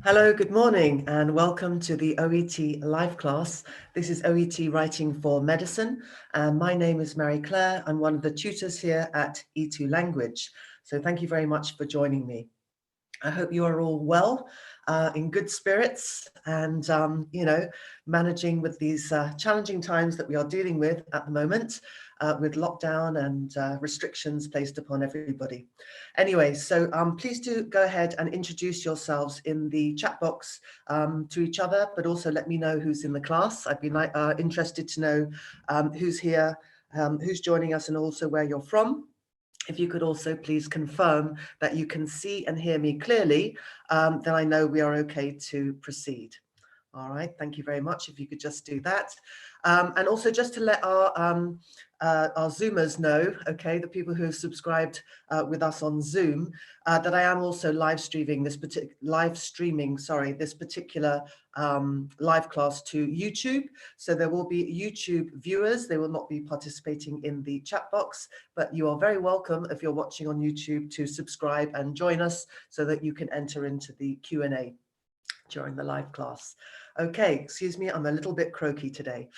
Hello, good morning, and welcome to the OET Live Class. This is OET Writing for Medicine, and my name is Mary Claire. I'm one of the tutors here at E2 Language. So thank you very much for joining me. I hope you are all well, in good spirits, and managing with these challenging times that we are dealing with at the moment, with lockdown and restrictions placed upon everybody. Anyway, so please do go ahead and introduce yourselves in the chat box to each other, but also let me know who's in the class. I'd be interested to know who's here, who's joining us, and also where you're from. If you could also please confirm that you can see and hear me clearly, then I know we are okay to proceed. All right, thank you very much. If you could just do that. And also just to let our Zoomers know, okay, the people who have subscribed with us on Zoom, that I am also live streaming this particular live class to YouTube. So there will be YouTube viewers. They will not be participating in the chat box, but you are very welcome if you're watching on YouTube to subscribe and join us so that you can enter into the Q&A during the live class. Okay, excuse me, I'm a little bit croaky today.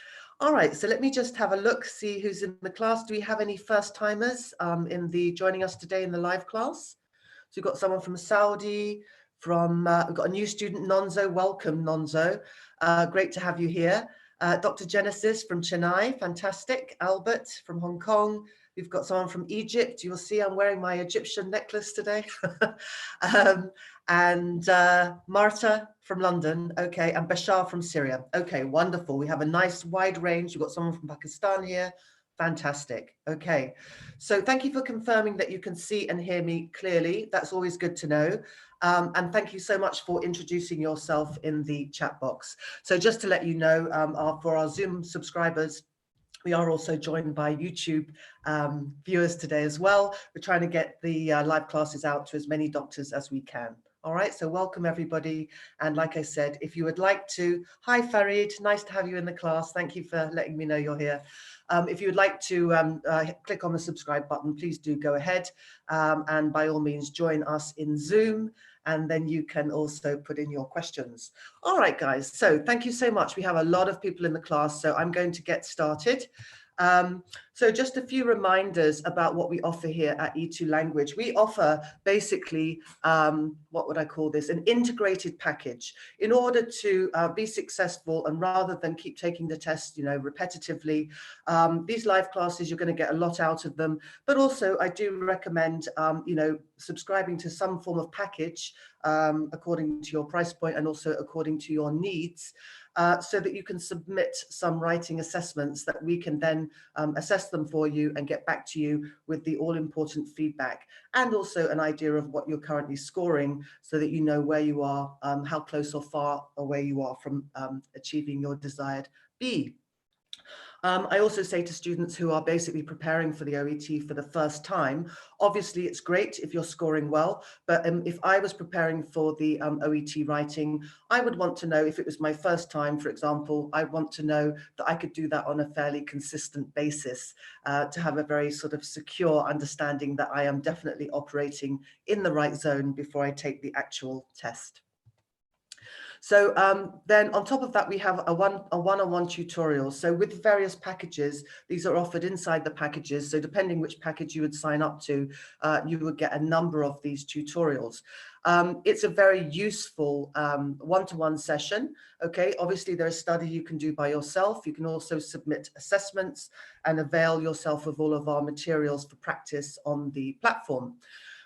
All right, so let me just have a look, see who's in the class. Do we have any first timers joining us today in the live class? So we've got someone from Saudi, we've got a new student, Nonzo. Welcome, Nonzo. Great to have you here. Dr. Genesis from Chennai, fantastic. Albert from Hong Kong. We've got someone from Egypt. You'll see I'm wearing my Egyptian necklace today. And Marta from London, okay, and Bashar from Syria. Okay, wonderful. We have a nice wide range. We've got someone from Pakistan here. Fantastic. Okay, so thank you for confirming that you can see and hear me clearly. That's always good to know. And thank you so much for introducing yourself in the chat box. So just to let you know, for our Zoom subscribers, we are also joined by YouTube viewers today as well. We're trying to get the live classes out to as many doctors as we can. All right, so welcome everybody. And like I said, if you would like to, hi Farid, nice to have you in the class. Thank you for letting me know you're here. If you would like to click on the subscribe button, please do go ahead. And by all means, join us in Zoom. And then you can also put in your questions. All right, guys, so thank you so much. We have a lot of people in the class, so I'm going to get started. So just a few reminders about what we offer here at E2 Language. We offer basically, what would I call this, an integrated package in order to be successful, and rather than keep taking the test, repetitively, these live classes, you're going to get a lot out of them. But also I do recommend, subscribing to some form of package according to your price point and also according to your needs. So that you can submit some writing assessments that we can then assess them for you and get back to you with the all-important feedback, and also an idea of what you're currently scoring so that you know where you are, how close or far away you are from achieving your desired B. I also say to students who are basically preparing for the OET for the first time, obviously it's great if you're scoring well, but if I was preparing for the OET writing, I would want to know, if it was my first time, for example, I want to know that I could do that on a fairly consistent basis, to have a very sort of secure understanding that I am definitely operating in the right zone before I take the actual test. So then on top of that, we have a one-on-one tutorial. So with various packages, these are offered inside the packages. So depending which package you would sign up to, you would get a number of these tutorials. It's a very useful one-to-one session. Okay, obviously there's study you can do by yourself. You can also submit assessments and avail yourself of all of our materials for practice on the platform.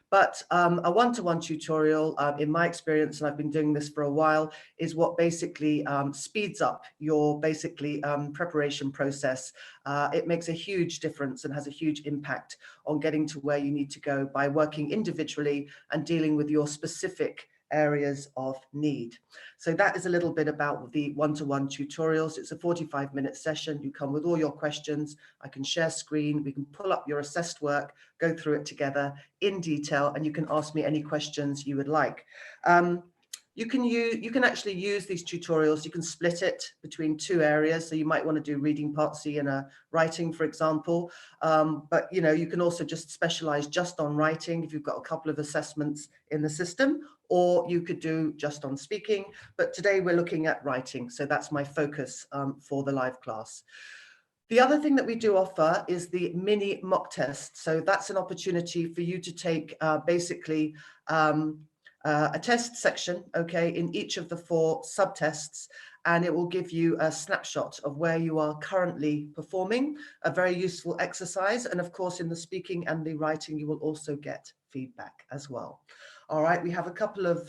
But a one-to-one tutorial, in my experience, and I've been doing this for a while, is what basically speeds up your preparation process. It makes a huge difference and has a huge impact on getting to where you need to go by working individually and dealing with your specific areas of need. So that is a little bit about the one-to-one tutorials. It's a 45-minute session. You come with all your questions. I can share screen. We can pull up your assessed work, go through it together in detail, and you can ask me any questions you would like. You can actually use these tutorials. You can split it between two areas. So you might want to do reading part C and a writing, for example. But you can also just specialize just on writing if you've got a couple of assessments in the system, or you could do just on speaking, but today we're looking at writing. So that's my focus for the live class. The other thing that we do offer is the mini mock test. So that's an opportunity for you to take basically a test section, okay, in each of the 4 subtests, and it will give you a snapshot of where you are currently performing, a very useful exercise. And of course, in the speaking and the writing, you will also get feedback as well. All right, we have a couple of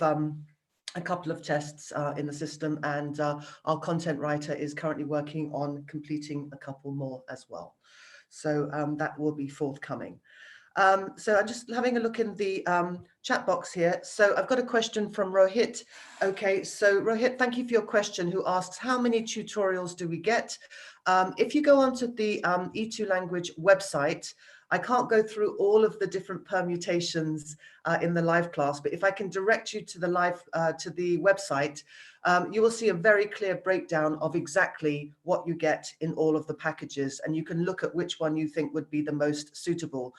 tests in the system, and our content writer is currently working on completing a couple more as well. So that will be forthcoming. So I'm just having a look in the chat box here. So I've got a question from Rohit. Okay, so Rohit, thank you for your question, who asks, how many tutorials do we get? If you go onto the E2 language website, I can't go through all of the different permutations in the live class, but if I can direct you to the website, you will see a very clear breakdown of exactly what you get in all of the packages, and you can look at which one you think would be the most suitable.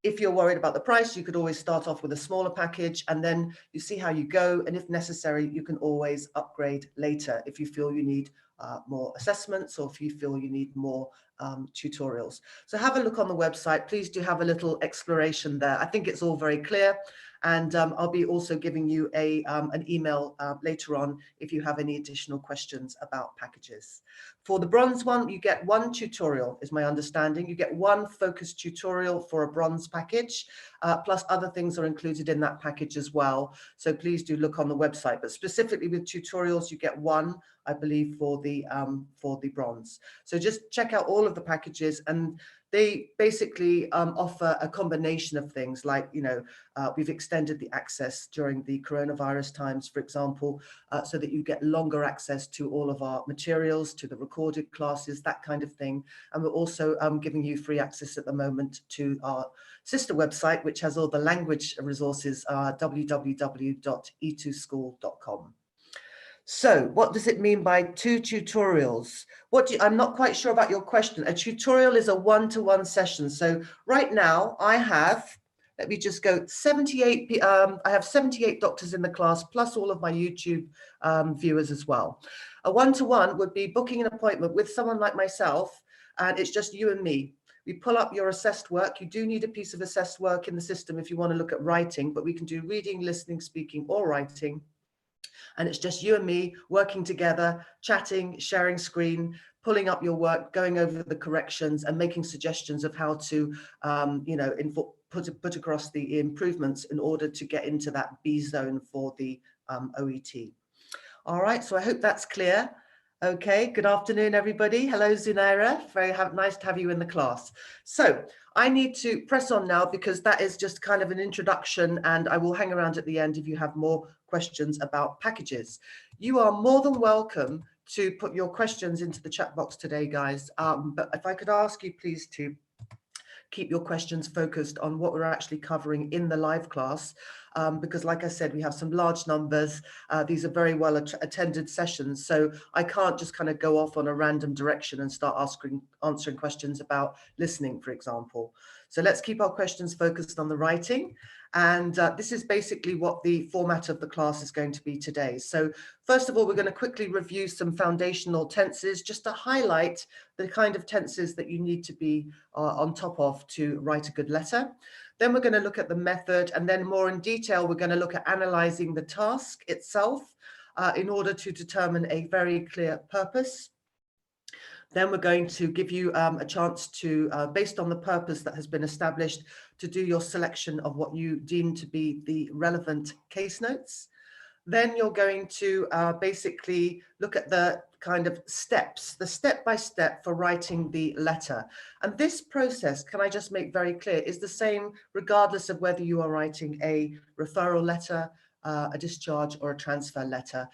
If you're worried about the price, you could always start off with a smaller package, and then you see how you go. And if necessary, you can always upgrade later if you feel you need more assessments, or if you feel you need more tutorials. So have a look on the website. Please do have a little exploration there. I think it's all very clear. And I'll be also giving you an email later on if you have any additional questions about packages. For the bronze one, you get 1 tutorial, is my understanding. You get 1 focused tutorial for a bronze package, plus other things are included in that package as well. So please do look on the website. But specifically with tutorials, you get 1, I believe, for the bronze. So just check out all of the packages, and they basically offer a combination of things like, we've extended the access during the coronavirus times, for example, so that you get longer access to all of our materials, to the recorded classes, that kind of thing. And we're also giving you free access at the moment to our sister website, which has all the language resources, www.e2school.com. So what does it mean by 2 tutorials? I'm not quite sure about your question. A tutorial is a one-to-one session. So right now I have, let me just go, 78, I have 78 doctors in the class, plus all of my YouTube viewers as well. A one-to-one would be booking an appointment with someone like myself, and it's just you and me. We pull up your assessed work. You do need a piece of assessed work in the system if you want to look at writing, but we can do reading, listening, speaking, or writing. And it's just you and me working together, chatting, sharing screen, pulling up your work, going over the corrections, and making suggestions of how to, put across the improvements in order to get into that B zone for the OET. All right, so I hope that's clear. Okay, good afternoon, everybody. Hello, Zunaira. Very nice to have you in the class. So I need to press on now because that is just kind of an introduction, and I will hang around at the end if you have more questions about packages. You are more than welcome to put your questions into the chat box today, guys. But if I could ask you please to keep your questions focused on what we're actually covering in the live class, because like I said, we have some large numbers. These are very well attended sessions, so I can't just kind of go off on a random direction and start answering questions about listening, for example. So let's keep our questions focused on the writing. And this is basically what the format of the class is going to be today. So first of all, we're going to quickly review some foundational tenses just to highlight the kind of tenses that you need to be on top of to write a good letter. Then we're going to look at the method, and then more in detail, we're going to look at analyzing the task itself in order to determine a very clear purpose. Then we're going to give you a chance to, based on the purpose that has been established, to do your selection of what you deem to be the relevant case notes. Then you're going to basically look at the kind of steps, the step-by-step for writing the letter. And this process, can I just make very clear, is the same regardless of whether you are writing a referral letter, a discharge, or a transfer letter.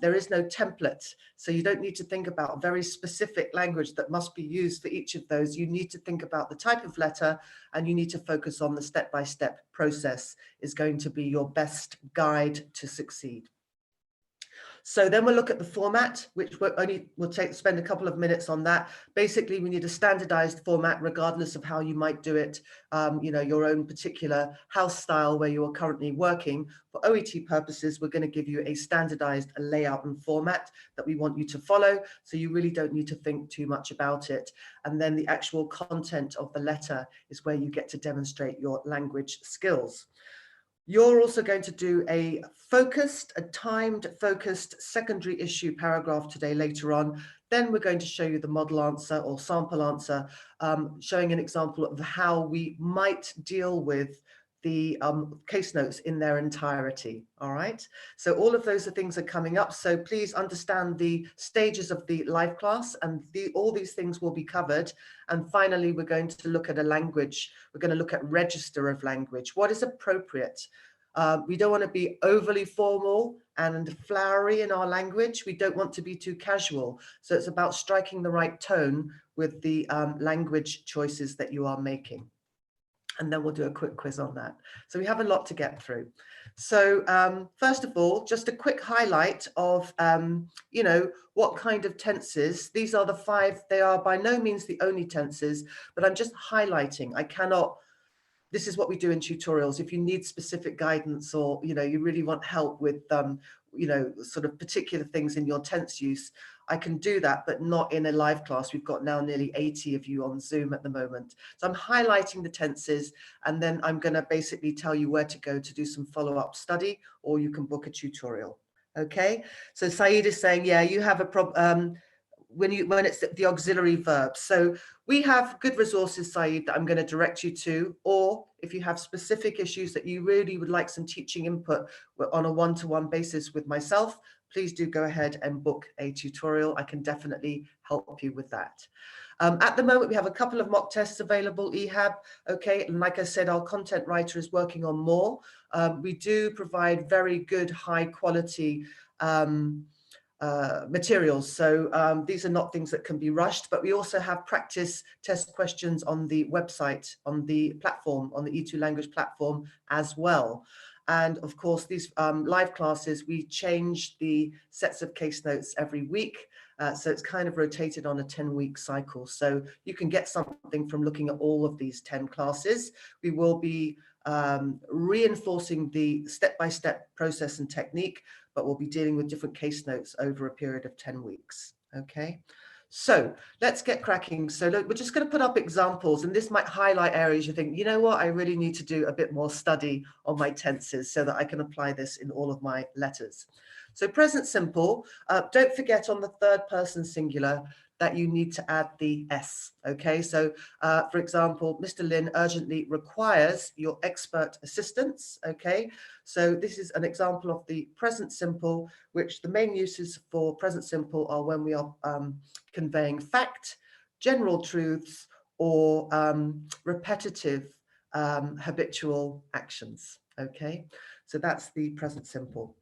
There is no template, so you don't need to think about very specific language that must be used for each of those. You need to think about the type of letter, and you need to focus on the step-by-step process is going to be your best guide to succeed. So then we'll look at the format, which we'll spend a couple of minutes on that. Basically, we need a standardized format, regardless of how you might do it, your own particular house style where you are currently working. For OET purposes, we're going to give you a standardized layout and format that we want you to follow. So you really don't need to think too much about it. And then the actual content of the letter is where you get to demonstrate your language skills. You're also going to do a timed focused secondary issue paragraph today later on. Then we're going to show you the model answer or sample answer, showing an example of how we might deal with the case notes in their entirety. All right. So all of those things are coming up. So please understand the stages of the live class, and all these things will be covered. And finally, we're going to look at a language. We're going to look at register of language. What is appropriate? We don't want to be overly formal and flowery in our language. We don't want to be too casual. So it's about striking the right tone with the language choices that you are making. And then we'll do a quick quiz on that. So we have a lot to get through. So first of all, just a quick highlight of, what kind of tenses. These are the 5. They are by no means the only tenses, but I'm just highlighting. This is what we do in tutorials. If you need specific guidance, or you really want help with sort of particular things in your tense use, I can do that, but not in a live class. We've got now nearly 80 of you on Zoom at the moment. So I'm highlighting the tenses, and then I'm going to basically tell you where to go to do some follow-up study, or you can book a tutorial. Okay, so Saeed is saying, yeah, you have a problem when it's the auxiliary verb. So we have good resources, Saeed, that I'm going to direct you to, or if you have specific issues that you really would like some teaching input on a one-to-one basis with myself, please do go ahead and book a tutorial. I can definitely help you with that. At the moment, we have a couple of mock tests available, EHAB. Okay, and like I said, our content writer is working on more. We do provide very good, high quality materials. So these are not things that can be rushed, but we also have practice test questions on the website, on the platform, on the E2 language platform as well. And of course, these live classes, we change the sets of case notes every week. So it's kind of rotated on a 10-week cycle. So you can get something from looking at all of these 10 classes. We will be reinforcing the step-by-step process and technique, but we'll be dealing with different case notes over a period of 10 weeks. Okay, so let's get cracking. So look, we're just going to put up examples, and this might highlight areas you think, you know what, I really need to do a bit more study on my tenses so that I can apply this in all of my letters. So present simple, don't forget on the third person singular that you need to add the S. Okay, so for example, Mr. Lin urgently requires your expert assistance. Okay, so this is an example of the present simple, which the main uses for present simple are when we are conveying fact, general truths, or repetitive habitual actions. Okay, so that's the present simple.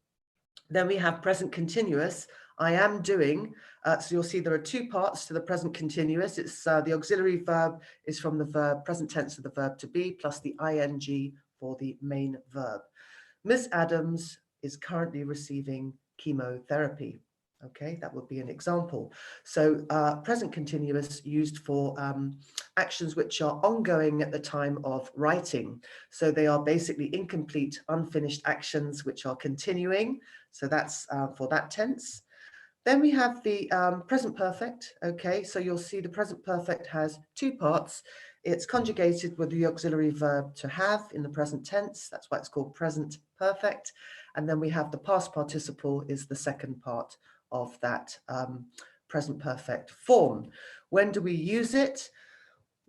Then we have present continuous. I am doing. So you'll see there are 2 parts to the present continuous. It's the auxiliary verb is from the verb present tense of the verb to be plus the ing for the main verb. Miss Adams is currently receiving chemotherapy. Okay, that would be an example. So present continuous used for actions which are ongoing at the time of writing. So they are basically incomplete, unfinished actions which are continuing. So that's for that tense. Then we have the present perfect. Okay, so you'll see the present perfect has 2 parts. It's conjugated with the auxiliary verb to have in the present tense. That's why it's called present perfect. And then we have the past participle is the second part of that present perfect form. When do we use it?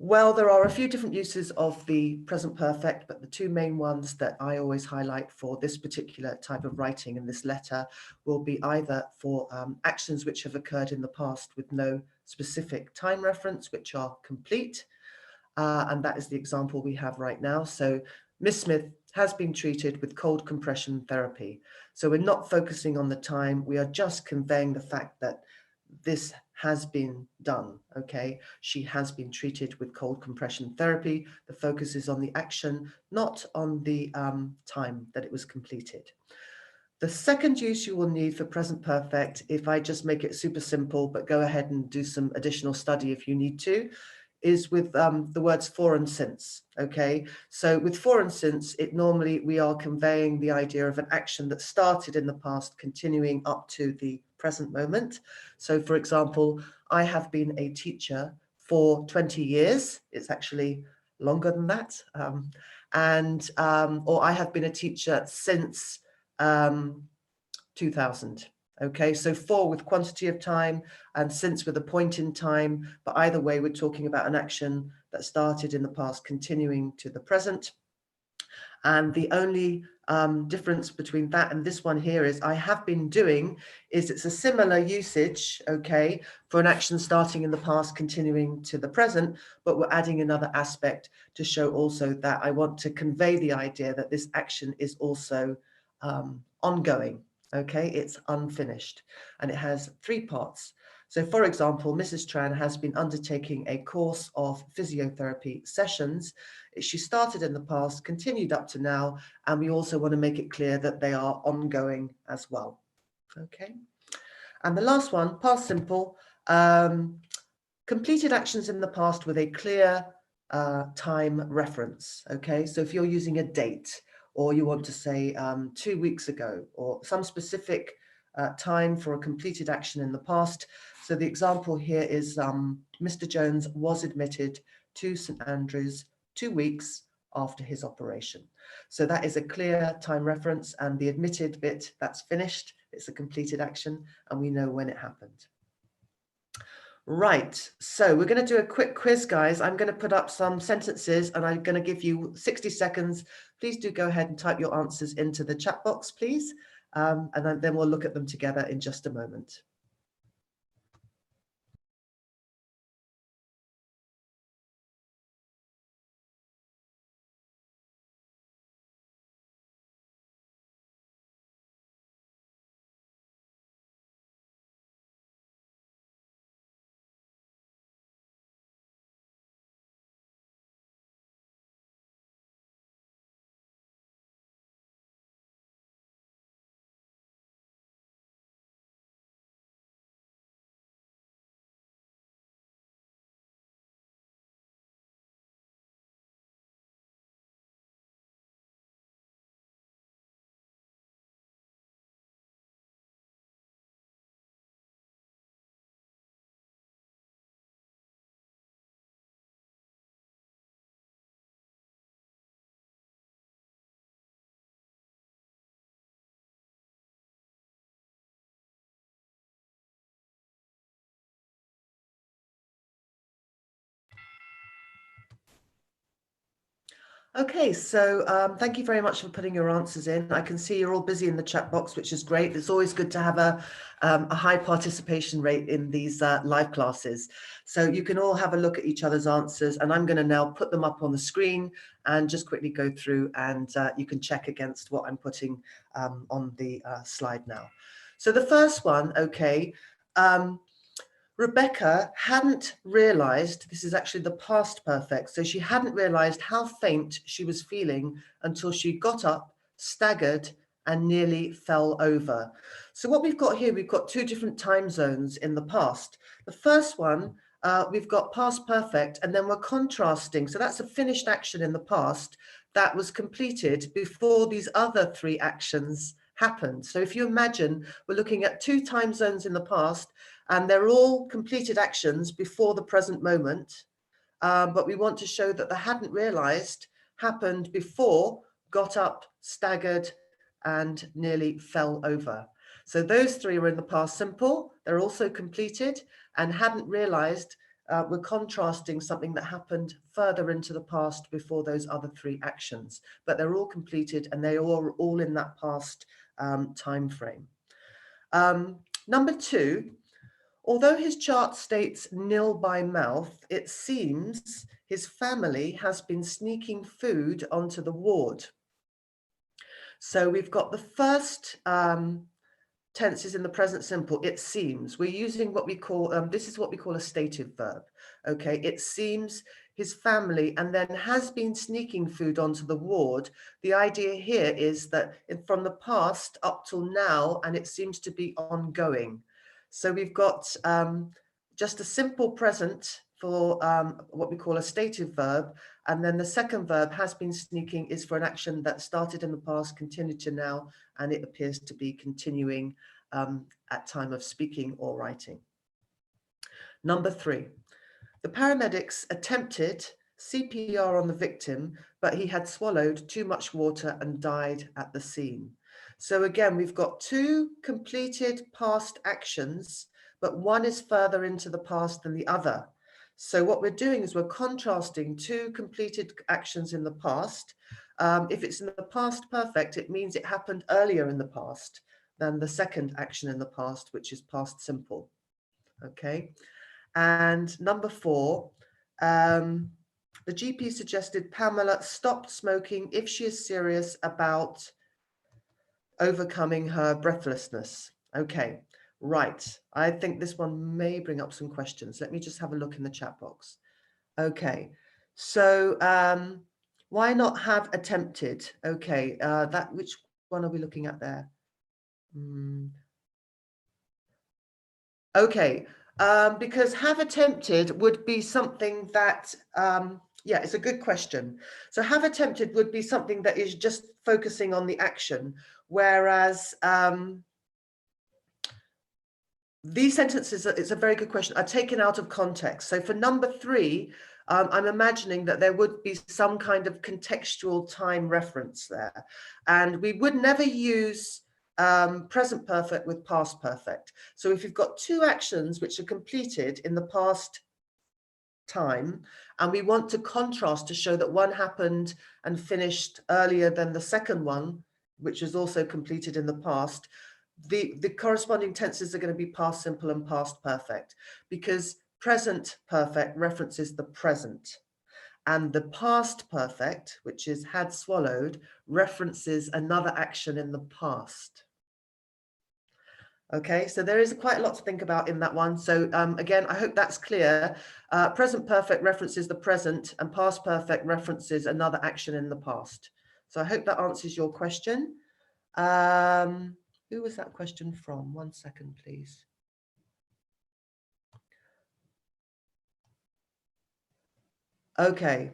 Well, there are a few different uses of the present perfect, but the 2 main ones that I always highlight for this particular type of writing in this letter will be either for actions which have occurred in the past with no specific time reference, which are complete. And that is the example we have right now. So Miss Smith has been treated with cold compression therapy. So we're not focusing on the time. We are just conveying the fact that this has been done. Okay, she has been treated with cold compression therapy. The focus is on the action, not on the time that it was completed. The second use you will need for present perfect, if I just make it super simple, but go ahead and do some additional study if you need to, is with the words for and since. Okay, so with for and since, it normally we are conveying the idea of an action that started in the past, continuing up to the present moment. So, for example, I have been a teacher for 20 years. It's actually longer than that. Or I have been a teacher since 2000. Okay, so for with quantity of time and since with a point in time, but either way, we're talking about an action that started in the past, continuing to the present. And the only difference between that and this one here is I have been doing is it's a similar usage, okay, for an action starting in the past, continuing to the present, but we're adding another aspect to show also that I want to convey the idea that this action is also ongoing. Okay, it's unfinished and it has three parts. So, for example, Mrs. Tran has been undertaking a course of physiotherapy sessions. She started in the past, continued up to now, and we also want to make it clear that they are ongoing as well. Okay, and the last one, past simple, completed actions in the past with a clear time reference. Okay, so if you're using a date, or you want to say 2 weeks ago, or some specific time for a completed action in the past. So the example here is Mr. Jones was admitted to St. Andrews 2 weeks after his operation. So that is a clear time reference, and the admitted bit, that's finished. It's a completed action, and we know when it happened. Right, so we're going to do a quick quiz, guys. I'm going to put up some sentences and I'm going to give you 60 seconds. Please do go ahead and type your answers into the chat box, please. And then we'll look at them together in just a moment. Okay, so thank you very much for putting your answers in. I can see you're all busy in the chat box, which is great. It's always good to have a high participation rate in these live classes. So you can all have a look at each other's answers, and I'm going to now put them up on the screen and just quickly go through, and you can check against what I'm putting on the slide now. So the first one, okay, Rebecca hadn't realized, this is actually the past perfect, so she hadn't realized how faint she was feeling until she got up, staggered, and nearly fell over. So what we've got here, we've got two different time zones in the past. The first one, we've got past perfect, and then we're contrasting. So that's a finished action in the past that was completed before these other three actions happened. So if you imagine, we're looking at two time zones in the past, and they're all completed actions before the present moment, but we want to show that the hadn't realized happened before, got up, staggered, and nearly fell over. So those three were in the past simple. They're also completed, and hadn't realized we're contrasting something that happened further into the past before those other three actions, but they're all completed and they are all in that past time frame. Number two, although his chart states nil by mouth, it seems his family has been sneaking food onto the ward. So we've got the first tense is in the present simple, it seems. We're using what we call, this is what we call a stative verb. Okay, it seems his family and then has been sneaking food onto the ward. The idea here is that from the past up till now, and it seems to be ongoing. So we've got just a simple present for what we call a stative verb. And then the second verb, has been sneaking, is for an action that started in the past, continued to now, and it appears to be continuing at time of speaking or writing. Number 3, the paramedics attempted CPR on the victim, but he had swallowed too much water and died at the scene. So again, we've got 2 completed past actions, but one is further into the past than the other. So what we're doing is we're contrasting 2 completed actions in the past. If it's in the past perfect, it means it happened earlier in the past than the second action in the past, which is past simple. Okay. And number 4, the GP suggested Pamela stop smoking if she is serious about overcoming her breathlessness. Okay, right. I think this one may bring up some questions. Let me just have a look in the chat box. Okay, so why not have attempted? Okay, which one are we looking at there? Okay, because have attempted would be something that, yeah, it's a good question. So have attempted would be something that is just focusing on the action, whereas these sentences, it's a very good question, are taken out of context. So for number 3, I'm imagining that there would be some kind of contextual time reference there. And we would never use present perfect with past perfect. So if you've got 2 actions which are completed in the past time, and we want to contrast to show that one happened and finished earlier than the second one, which is also completed in the past, the corresponding tenses are going to be past simple and past perfect, because present perfect references the present. And the past perfect, which is had swallowed, references another action in the past. Okay, so there is quite a lot to think about in that one. So again, I hope that's clear. Present perfect references the present, and past perfect references another action in the past. So I hope that answers your question. Who was that question from? 1 second, please. Okay.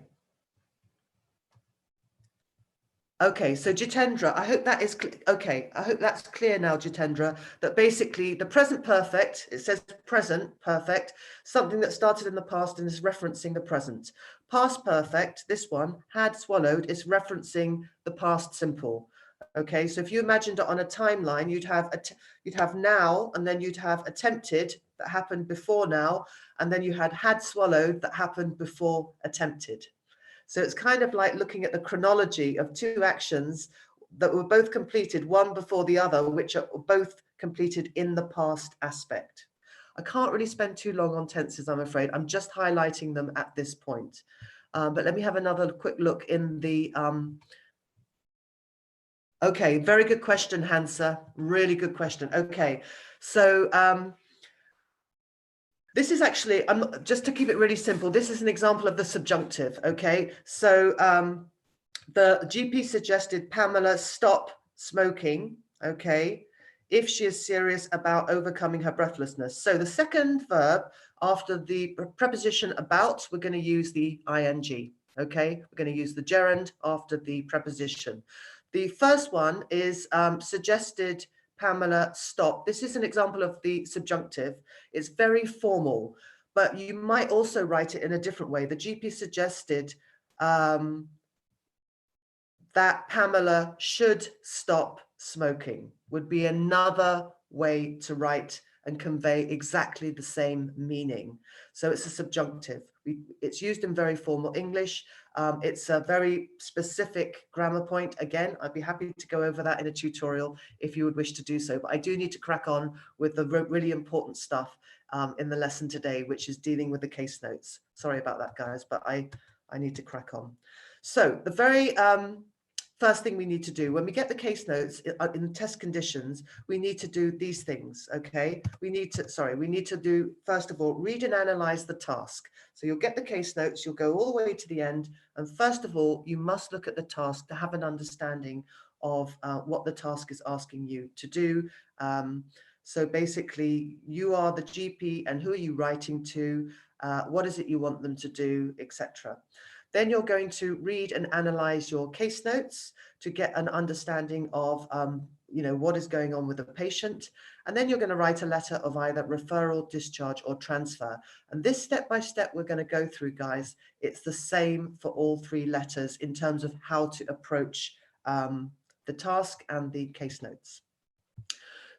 Okay, so Jitendra, I hope that is okay. I hope that's clear now, Jitendra, that basically the present perfect, it says present perfect, something that started in the past and is referencing the present. Past perfect, this one, had swallowed, is referencing the past simple. Okay, so if you imagined it on a timeline, you'd have now, and then you'd have attempted that happened before now, and then you had swallowed that happened before attempted. So it's kind of like looking at the chronology of 2 actions that were both completed, one before the other, which are both completed in the past aspect. I can't really spend too long on tenses, I'm afraid. I'm just highlighting them at this point. But let me have another quick look in the... Okay, very good question, Hansa. Really good question. Okay, so this is actually, just to keep it really simple, this is an example of the subjunctive, okay? So the GP suggested Pamela stop smoking, okay, if she is serious about overcoming her breathlessness. So the second verb after the preposition about, we're going to use the ing, okay? We're going to use the gerund after the preposition. The first one is suggested Pamela stop. This is an example of the subjunctive. It's very formal, but you might also write it in a different way. The GP suggested that Pamela should stop smoking would be another way to write and convey exactly the same meaning. So it's a subjunctive. It's used in very formal English. It's a very specific grammar point. Again, I'd be happy to go over that in a tutorial if you would wish to do so. But I do need to crack on with the really important stuff in the lesson today, which is dealing with the case notes. Sorry about that, guys, but I need to crack on. So the very first thing we need to do when we get the case notes in test conditions, we need to do these things. Okay, we need to do, first of all, read and analyze the task. So you'll get the case notes, you'll go all the way to the end, and first of all, you must look at the task to have an understanding of what the task is asking you to do. So basically, you are the GP, and who are you writing to? What is it you want them to do, etc. Then you're going to read and analyze your case notes to get an understanding of what is going on with the patient. And then you're going to write a letter of either referral, discharge, or transfer. And this step by step we're going to go through, guys. It's the same for all three letters in terms of how to approach the task and the case notes.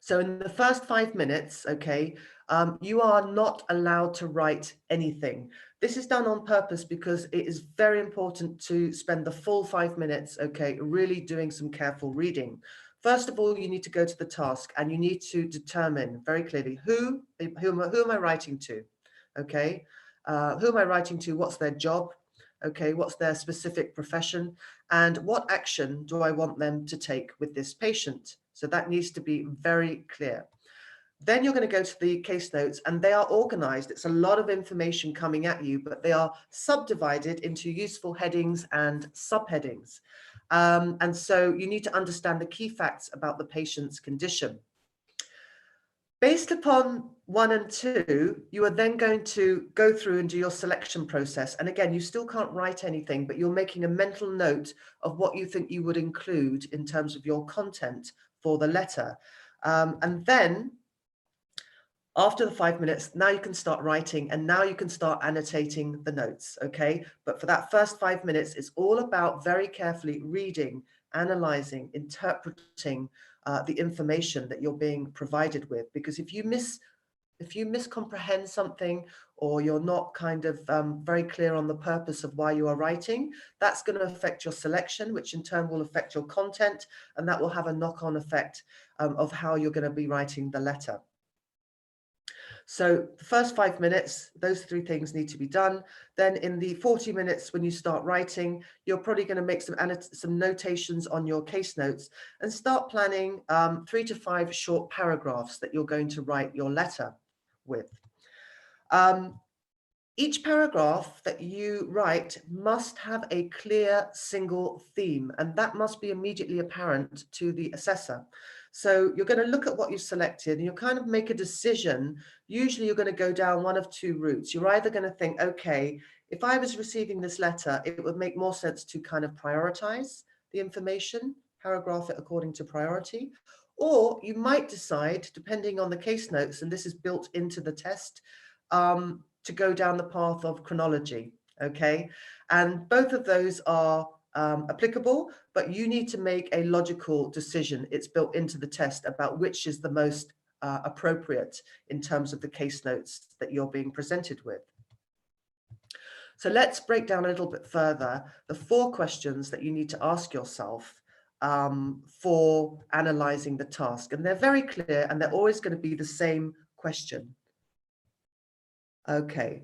So in the first 5 minutes, okay, you are not allowed to write anything. This is done on purpose because it is very important to spend the full 5 minutes, okay, really doing some careful reading. First of all, you need to go to the task and you need to determine very clearly who am I writing to, okay? Who am I writing to? What's their job? Okay, what's their specific profession? And what action do I want them to take with this patient? So that needs to be very clear. Then you're going to go to the case notes, and they are organized. It's a lot of information coming at you, but they are subdivided into useful headings and subheadings. And so you need to understand the key facts about the patient's condition. Based upon 1 and 2, you are then going to go through and do your selection process. And again, you still can't write anything, but you're making a mental note of what you think you would include in terms of your content for the letter. And then after the 5 minutes, now you can start writing, and now you can start annotating the notes, okay? But for that first 5 minutes, it's all about very carefully reading, analyzing, interpreting the information that you're being provided with. Because if you miscomprehend something, or you're not kind of very clear on the purpose of why you are writing, that's going to affect your selection, which in turn will affect your content, and that will have a knock-on effect of how you're going to be writing the letter. So the first 5 minutes, those 3 things need to be done. Then in the 40 minutes, when you start writing, you're probably going to make some notations on your case notes and start planning 3 to 5 short paragraphs that you're going to write your letter with. Each paragraph that you write must have a clear single theme, and that must be immediately apparent to the assessor. So you're going to look at what you've selected and you'll kind of make a decision. Usually you're going to go down one of 2 routes. You're either going to think, okay, if I was receiving this letter, it would make more sense to kind of prioritize the information, paragraph it according to priority. Or you might decide, depending on the case notes, and this is built into the test, to go down the path of chronology, okay? And both of those are applicable, but you need to make a logical decision. It's built into the test about which is the most appropriate in terms of the case notes that you're being presented with. So let's break down a little bit further the 4 questions that you need to ask yourself for analyzing the task. And they're very clear, and they're always going to be the same question. Okay.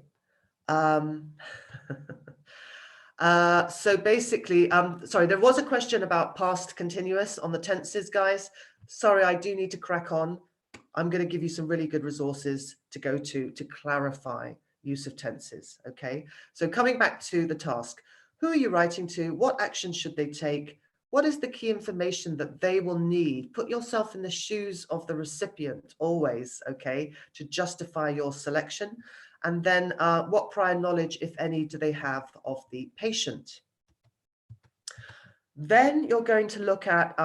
So basically, sorry, there was a question about past continuous on the tenses, guys. Sorry, I do need to crack on. I'm going to give you some really good resources to go to clarify use of tenses, okay? So coming back to the task, who are you writing to? What action should they take? What is the key information that they will need? Put yourself in the shoes of the recipient always, okay, to justify your selection. And then what prior knowledge, if any, do they have of the patient? Then you're going to look at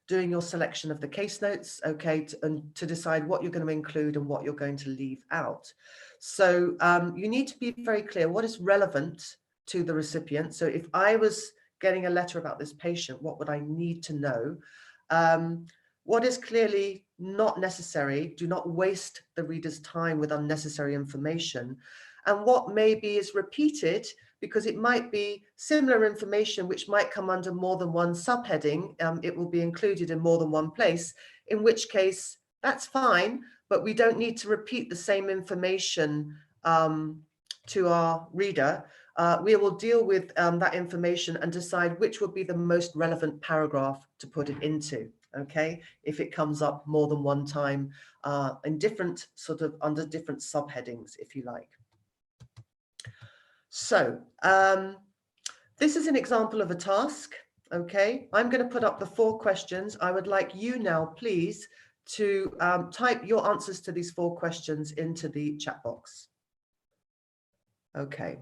doing your selection of the case notes, okay, to decide what you're going to include and what you're going to leave out. So you need to be very clear what is relevant to the recipient. So if I was getting a letter about this patient, what would I need to know? What is clearly not necessary? Do not waste the reader's time with unnecessary information. And what maybe is repeated, because it might be similar information which might come under more than one subheading. It will be included in more than one place, in which case that's fine, but we don't need to repeat the same information to our reader. we will deal with that information and decide which would be the most relevant paragraph to put it into, okay, if it comes up more than one time in different sort of under different subheadings, if you like. So this is an example of a task, okay? I'm going to put up the 4 questions. I would like you now, please, to type your answers to these 4 questions into the chat box. Okay.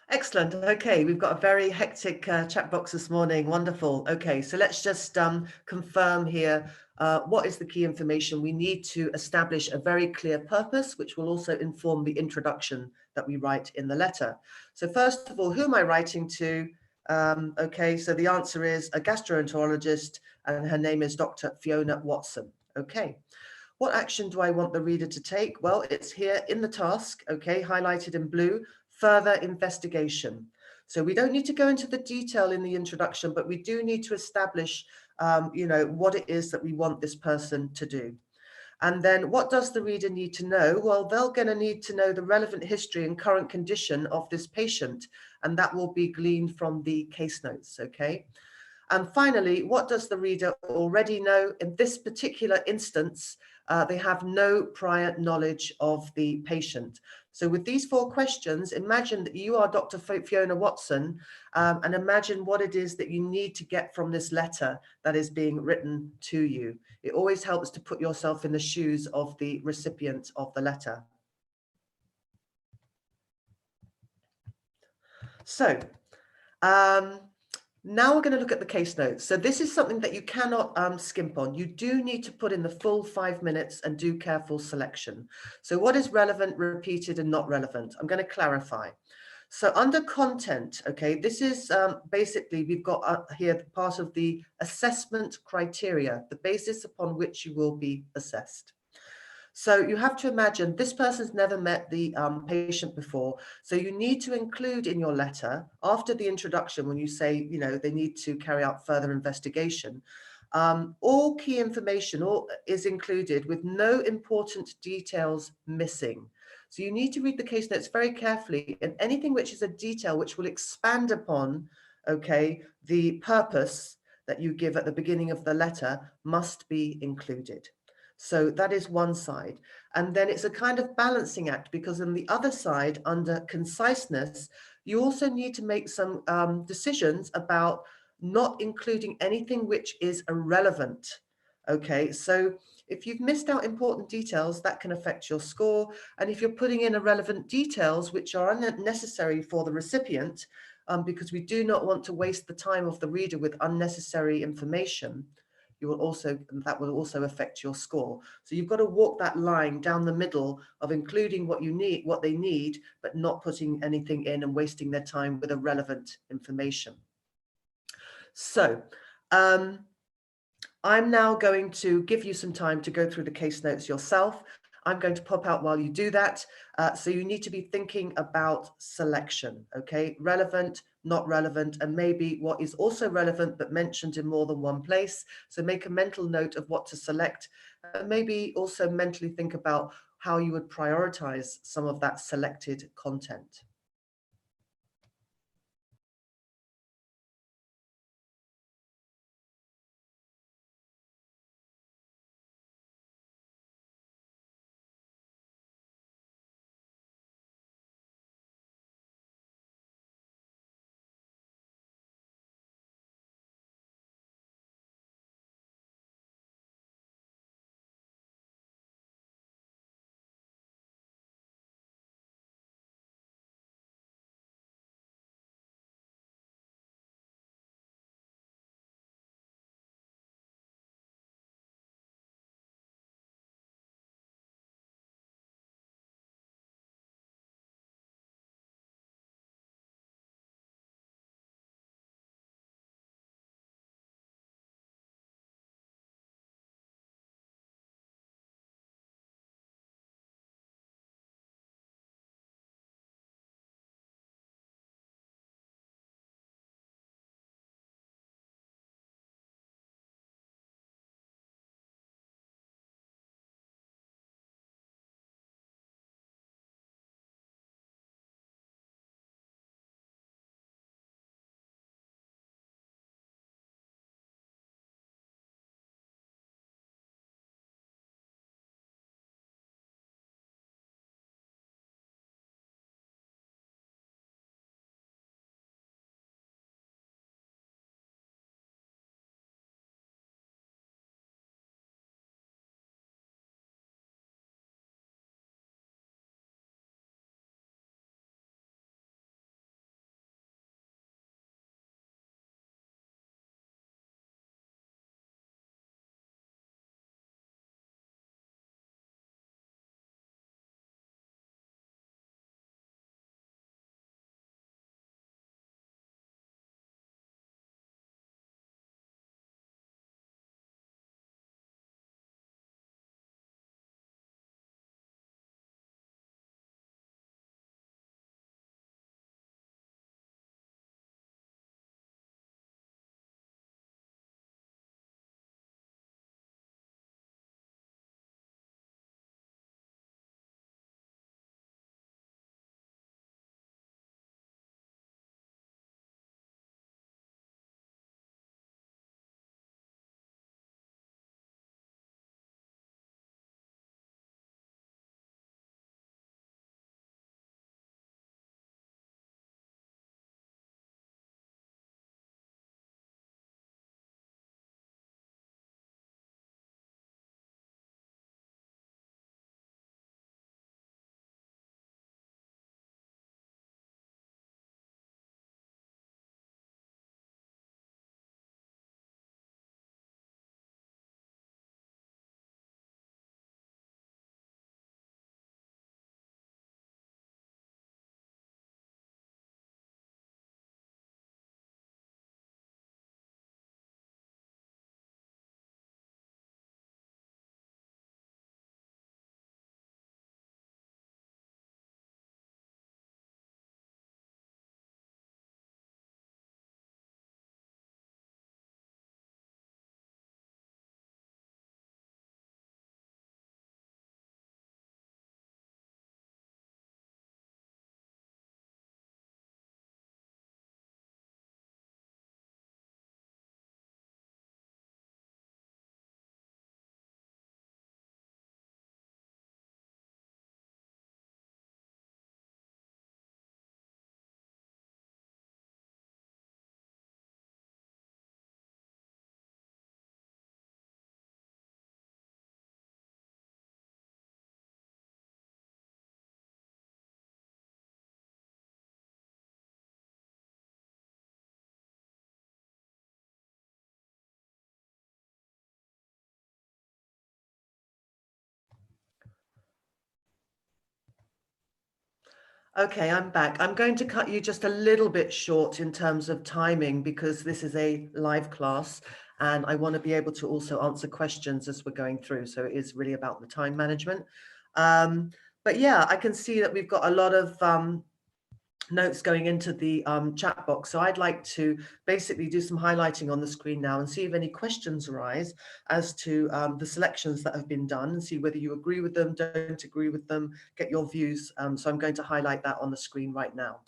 Excellent. Okay, we've got a very hectic chat box this morning. Wonderful. Okay, so let's just confirm here what is the key information. We need to establish a very clear purpose, which will also inform the introduction that we write in the letter. So first of all, who am I writing to? Okay, so the answer is a gastroenterologist, and her name is Dr. Fiona Watson. Okay. What action do I want the reader to take? Well, it's here in the task, okay, highlighted in blue, further investigation. So we don't need to go into the detail in the introduction, but we do need to establish, what it is that we want this person to do. And then what does the reader need to know? Well, they're going to need to know the relevant history and current condition of this patient, and that will be gleaned from the case notes, okay? And finally, what does the reader already know? In this particular instance, they have no prior knowledge of the patient. So with these 4 questions, imagine that you are Dr. Fiona Watson, and imagine what it is that you need to get from this letter that is being written to you. It always helps to put yourself in the shoes of the recipient of the letter. So, now we're going to look at the case notes. So this is something that you cannot skimp on. You do need to put in the full 5 minutes and do careful selection. So what is relevant, repeated, and not relevant? I'm going to clarify. So under content, okay, this is basically, we've got here part of the assessment criteria, the basis upon which you will be assessed. So you have to imagine this person's never met the patient before. So you need to include in your letter, after the introduction, when you say, they need to carry out further investigation, all key information is included with no important details missing. So you need to read the case notes very carefully, and anything which is a detail which will expand upon, okay, the purpose that you give at the beginning of the letter must be included. So that is one side. And then it's a kind of balancing act, because on the other side, under conciseness, you also need to make some decisions about not including anything which is irrelevant. Okay, so if you've missed out important details, that can affect your score. And if you're putting in irrelevant details which are unnecessary for the recipient, because we do not want to waste the time of the reader with unnecessary information, that will also affect your score. So you've got to walk that line down the middle of including what they need, but not putting anything in and wasting their time with irrelevant information. So I'm now going to give you some time to go through the case notes yourself. I'm going to pop out while you do that. So you need to be thinking about selection, okay? Relevant, not relevant, and maybe what is also relevant but mentioned in more than one place. So make a mental note of what to select. Maybe also mentally think about how you would prioritize some of that selected content. Okay, I'm back. I'm going to cut you just a little bit short in terms of timing because this is a live class and I want to be able to also answer questions as we're going through. So it is really about the time management. But yeah, I can see that we've got a lot of notes going into the chat box. So I'd like to basically do some highlighting on the screen now and see if any questions arise as to the selections that have been done and see whether you agree with them, don't agree with them, get your views. So I'm going to highlight that on the screen right now.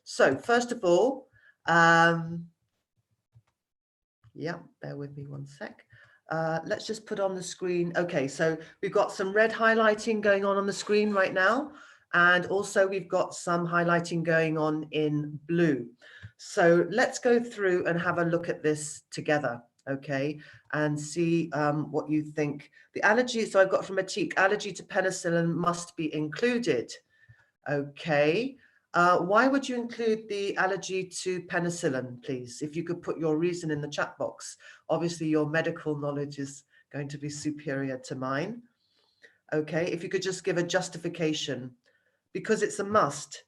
So first of all, yeah, bear with me one sec. Let's just put on the screen. Okay, so we've got some red highlighting going on the screen right now. And also we've got some highlighting going on in blue. So let's go through and have a look at this together, okay, and see what you think. The allergy, so I've got from Atik, allergy to penicillin must be included. Okay. Why would you include the allergy to penicillin, please? If you could put your reason in the chat box. Obviously, your medical knowledge is going to be superior to mine. Okay, if you could just give a justification. Because it's a must.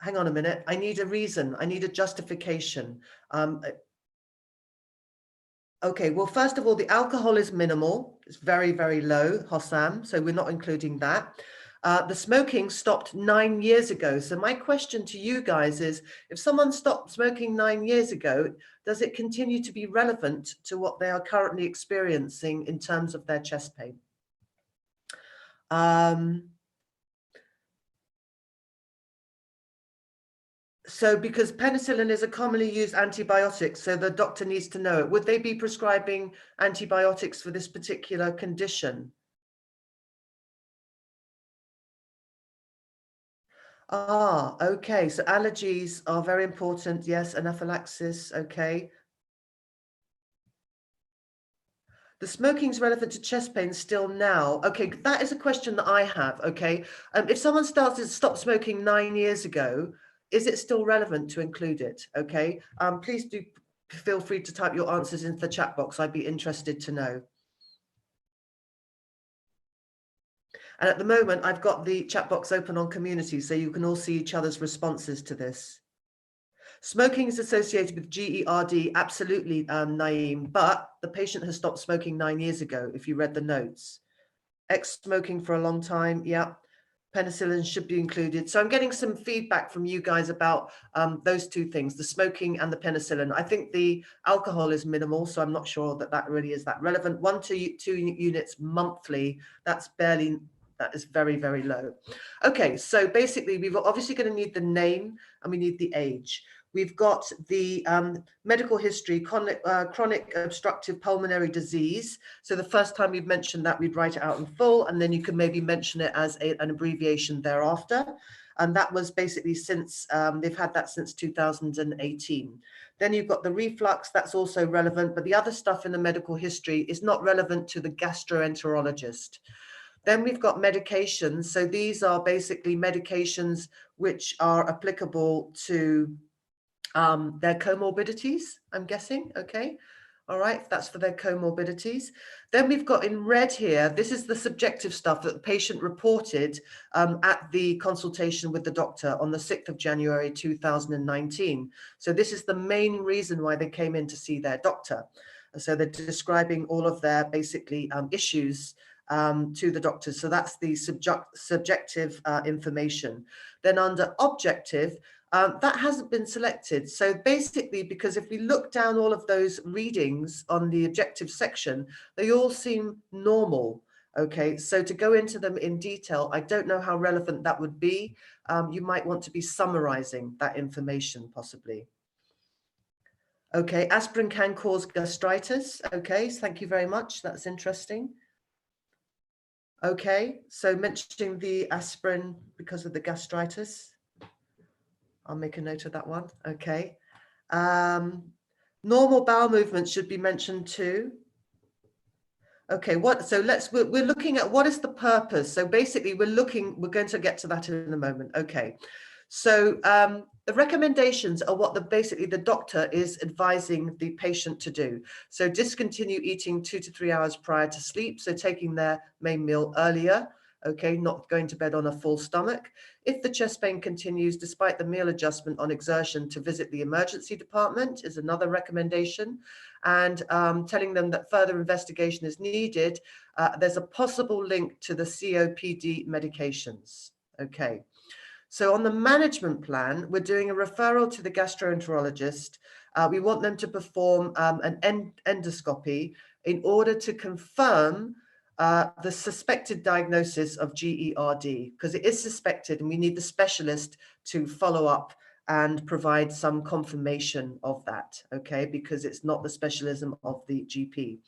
Hang on a minute. I need a reason. I need a justification. Okay, well, first of all, the alcohol is minimal. It's very, very low, Hossam. So we're not including that. The smoking stopped 9 years ago. So my question to you guys is, if someone stopped smoking 9 years ago, does it continue to be relevant to what they are currently experiencing in terms of their chest pain? So because penicillin is a commonly used antibiotic, so the doctor needs to know it. Would they be prescribing antibiotics for this particular condition? Ah, okay. So allergies are very important. Yes, anaphylaxis. Okay. The smoking is relevant to chest pain still now. Okay, that is a question that I have. Okay. If someone stopped smoking 9 years ago, is it still relevant to include it? Okay. Please do feel free to type your answers into the chat box. I'd be interested to know. And at the moment, I've got the chat box open on community, so you can all see each other's responses to this. Smoking is associated with GERD, absolutely, Naeem, but the patient has stopped smoking 9 years ago, if you read the notes. Ex-smoking for a long time, yeah. Penicillin should be included. So I'm getting some feedback from you guys about those two things, the smoking and the penicillin. I think the alcohol is minimal, so I'm not sure that that really is that relevant. 1 to 2 units monthly, that's barely, that is very, very low. Okay, so basically we're obviously going to need the name and we need the age. We've got the medical history, chronic obstructive pulmonary disease. So the first time we've mentioned that, we'd write it out in full, and then you can maybe mention it as an abbreviation thereafter. And that was basically since, they've had that since 2018. Then you've got the reflux, that's also relevant, but the other stuff in the medical history is not relevant to the gastroenterologist. Then we've got medications. So these are basically medications which are applicable to their comorbidities, I'm guessing. Okay. All right, that's for their comorbidities. Then we've got in red here, this is the subjective stuff that the patient reported at the consultation with the doctor on the 6th of January 2019. So this is the main reason why they came in to see their doctor. So they're describing all of their basically issues to the doctors. So that's the subjective information. Then under objective, that hasn't been selected. So basically, because if we look down all of those readings on the objective section, they all seem normal. Okay, so to go into them in detail, I don't know how relevant that would be. You might want to be summarizing that information possibly. Okay, aspirin can cause gastritis. Okay, so thank you very much. That's interesting. Okay, so mentioning the aspirin because of the gastritis. I'll make a note of that one. Okay. Normal bowel movements should be mentioned too. Okay, we're looking at what is the purpose. So basically we're going to get to that in a moment. Okay. So the recommendations are what basically the doctor is advising the patient to do. So discontinue eating 2 to 3 hours prior to sleep. So taking their main meal earlier. okay, not going to bed on a full stomach. If the chest pain continues despite the meal adjustment on exertion, to visit the emergency department is another recommendation, and telling them that further investigation is needed. There's a possible link to the COPD medications. Okay. So on the management plan, we're doing a referral to the gastroenterologist. We want them to perform an endoscopy in order to confirm the suspected diagnosis of GERD, because it is suspected and we need the specialist to follow up and provide some confirmation of that, okay, because it's not the specialism of the GP.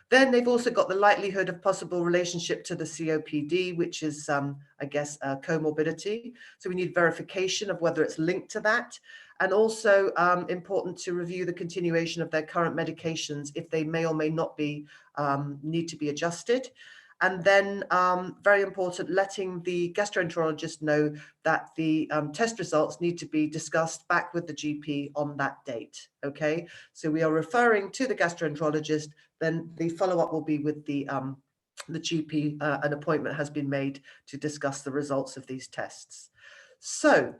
Then they've also got the likelihood of possible relationship to the COPD, which is, I guess, a comorbidity. So we need verification of whether it's linked to that. And also important to review the continuation of their current medications if they may or may not be need to be adjusted. And then very important, letting the gastroenterologist know that the test results need to be discussed back with the GP on that date. Okay, so we are referring to the gastroenterologist, then the follow-up will be with the GP. An appointment has been made to discuss the results of these tests. So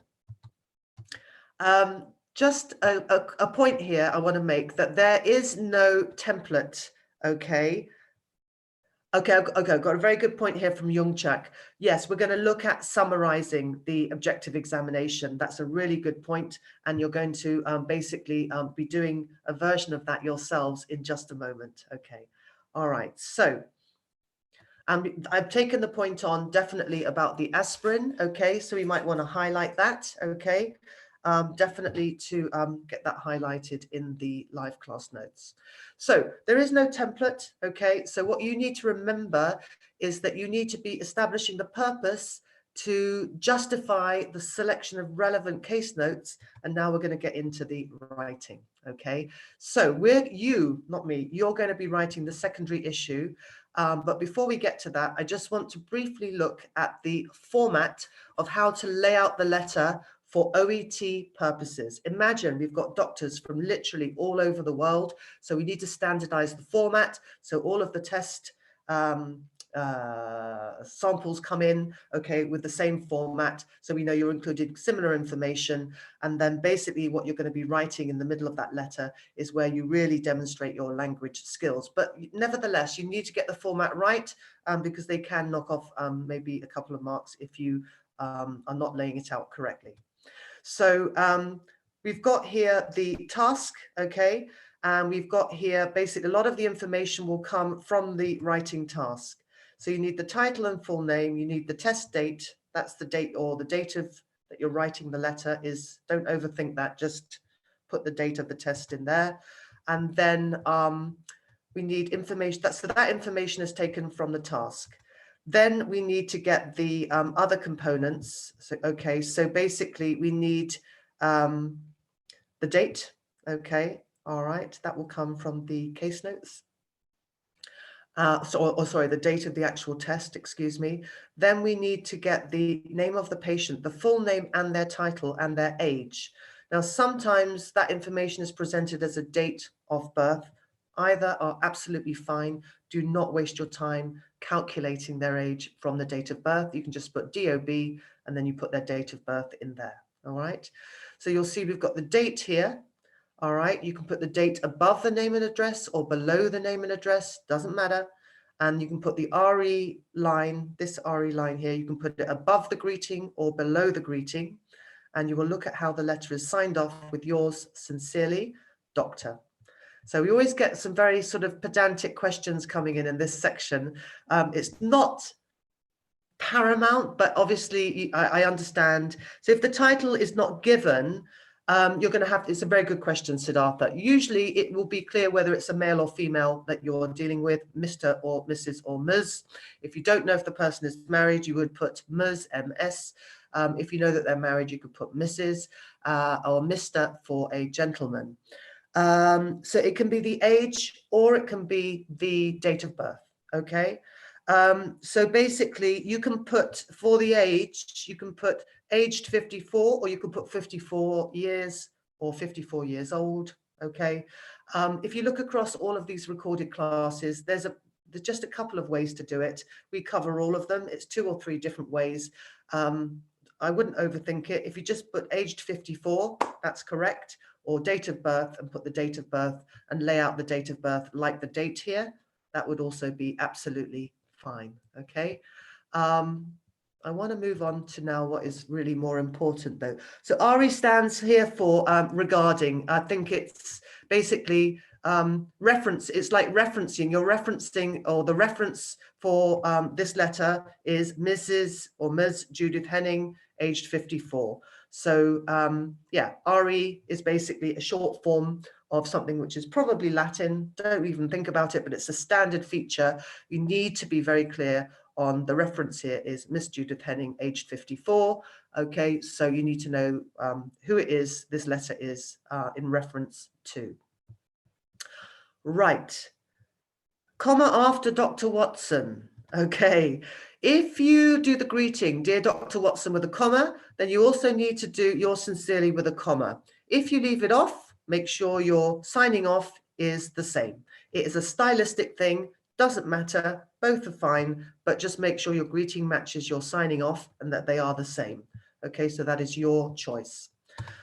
just a point here I want to make, that there is no template, okay? Okay, I've got a very good point here from Youngchak. Yes, we're going to look at summarizing the objective examination. That's a really good point, and you're going to basically be doing a version of that yourselves in just a moment. Okay, all right. So I've taken the point on definitely about the aspirin. Okay, so we might want to highlight that. Okay. Definitely to get that highlighted in the live class notes. So there is no template, okay? So what you need to remember is that you need to be establishing the purpose to justify the selection of relevant case notes. And now we're going to get into the writing, okay? So not me, you're going to be writing the secondary issue. But before we get to that, I just want to briefly look at the format of how to lay out the letter for OET purposes. Imagine we've got doctors from literally all over the world, so we need to standardize the format. So all of the test samples come in, okay, with the same format. So we know you're including similar information. And then basically what you're going to be writing in the middle of that letter is where you really demonstrate your language skills. But nevertheless, you need to get the format right because they can knock off maybe a couple of marks if you are not laying it out correctly. So we've got here the task, okay, and we've got here basically a lot of the information will come from the writing task. So you need the title and full name, you need the test date, that's the date or the date of that you're writing the letter is, don't overthink that, just put the date of the test in there. And then we need information, that information is taken from the task. Then we need to get the other components. So, okay, so basically we need the date. Okay, all right, that will come from the case notes. Sorry, the date of the actual test, excuse me. Then we need to get the name of the patient, the full name and their title and their age. Now, sometimes that information is presented as a date of birth. Either are absolutely fine. Do not waste your time calculating their age from the date of birth. You can just put DOB and then you put their date of birth in there. All right. So you'll see we've got the date here. All right. You can put the date above the name and address or below the name and address. Doesn't matter. And you can put the RE line, this RE line here, you can put it above the greeting or below the greeting. And you will look at how the letter is signed off with yours sincerely, Doctor. So we always get some very sort of pedantic questions coming in this section. It's not paramount, but obviously I understand. So if the title is not given, you're going to have, it's a very good question, Siddhartha. Usually it will be clear whether it's a male or female that you're dealing with, Mr. or Mrs. or Ms. If you don't know if the person is married, you would put Ms, MS. If you know that they're married, you could put Mrs. Or Mr. for a gentleman. So it can be the age or it can be the date of birth, okay? So basically you can put, for the age, you can put aged 54 or you can put 54 years or 54 years old, okay? If you look across all of these recorded classes, there's a There's just a couple of ways to do it. We cover all of them. It's 2 or 3 different ways. I wouldn't overthink it. If you just put aged 54, that's correct, or date of birth and put the date of birth and lay out the date of birth like the date here, that would also be absolutely fine. Okay. I want to move on to now what is really more important though. So RE stands here for regarding. I think it's basically reference. It's like referencing. You're referencing, or the reference for this letter is Mrs. or Ms. Judith Henning, aged 54. So yeah, RE is basically a short form of something which is probably Latin. Don't even think about it, but it's a standard feature. You need to be very clear on the reference here is Miss Judith Henning, aged 54. Okay, so you need to know who it is this letter is in reference to. Right, comma after Dr. Watson. Okay, if you do the greeting, dear Dr. Watson, with a comma, then you also need to do yours sincerely with a comma. If you leave it off, make sure your signing off is the same. It is a stylistic thing, doesn't matter, both are fine, but just make sure your greeting matches your signing off and that they are the same. Okay, so that is your choice.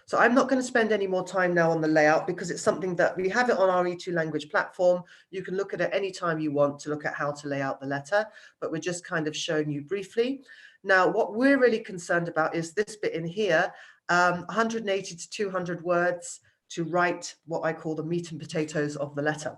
So I'm not going to spend any more time now on the layout because it's something that we have it on our E2 language platform. You can look at it any time you want to look at how to lay out the letter, but we're just kind of showing you briefly. Now, what we're really concerned about is this bit in here, 180 to 200 words to write what I call the meat and potatoes of the letter.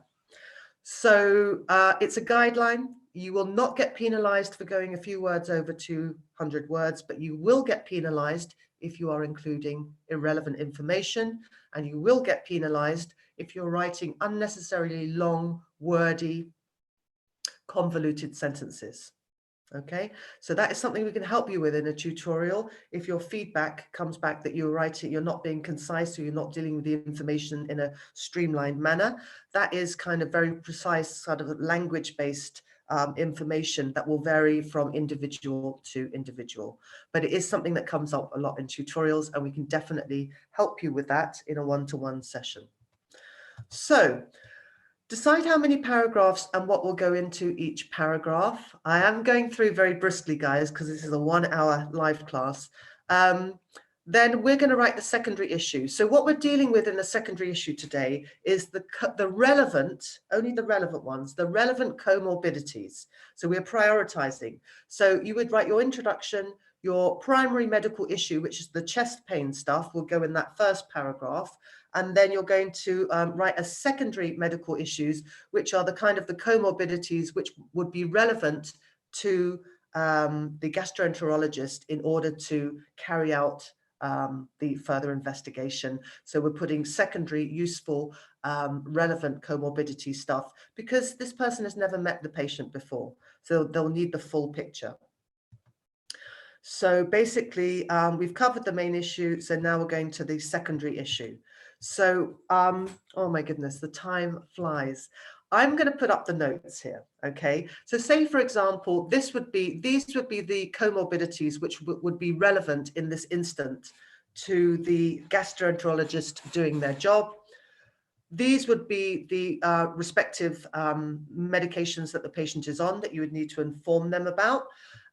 So it's a guideline. You will not get penalized for going a few words over 200 words, but you will get penalized if you are including irrelevant information, and you will get penalized if you're writing unnecessarily long, wordy, convoluted sentences. Okay, so that is something we can help you with in a tutorial. If your feedback comes back that you're writing, you're not being concise, or you're not dealing with the information in a streamlined manner, that is kind of very precise sort of language-based information that will vary from individual to individual. But it is something that comes up a lot in tutorials, and we can definitely help you with that in a one-to-one session. So decide how many paragraphs and what will go into each paragraph. I am going through very briskly, guys, because this is a 1-hour live class. Then we're going to write the secondary issue. So what we're dealing with in the secondary issue today is the relevant, only the relevant ones, the relevant comorbidities. So we're prioritizing. So you would write your introduction, your primary medical issue, which is the chest pain stuff, will go in that first paragraph. And then you're going to write a secondary medical issues, which are the kind of the comorbidities which would be relevant to the gastroenterologist in order to carry out the further investigation. So we're putting secondary, useful, relevant comorbidity stuff because this person has never met the patient before. So they'll need the full picture. So basically, we've covered the main issue. So now we're going to the secondary issue. So, oh my goodness, the time flies. I'm going to put up the notes here. Okay. So say, for example, these would be the comorbidities which would be relevant in this instant to the gastroenterologist doing their job. These would be the respective medications that the patient is on that you would need to inform them about.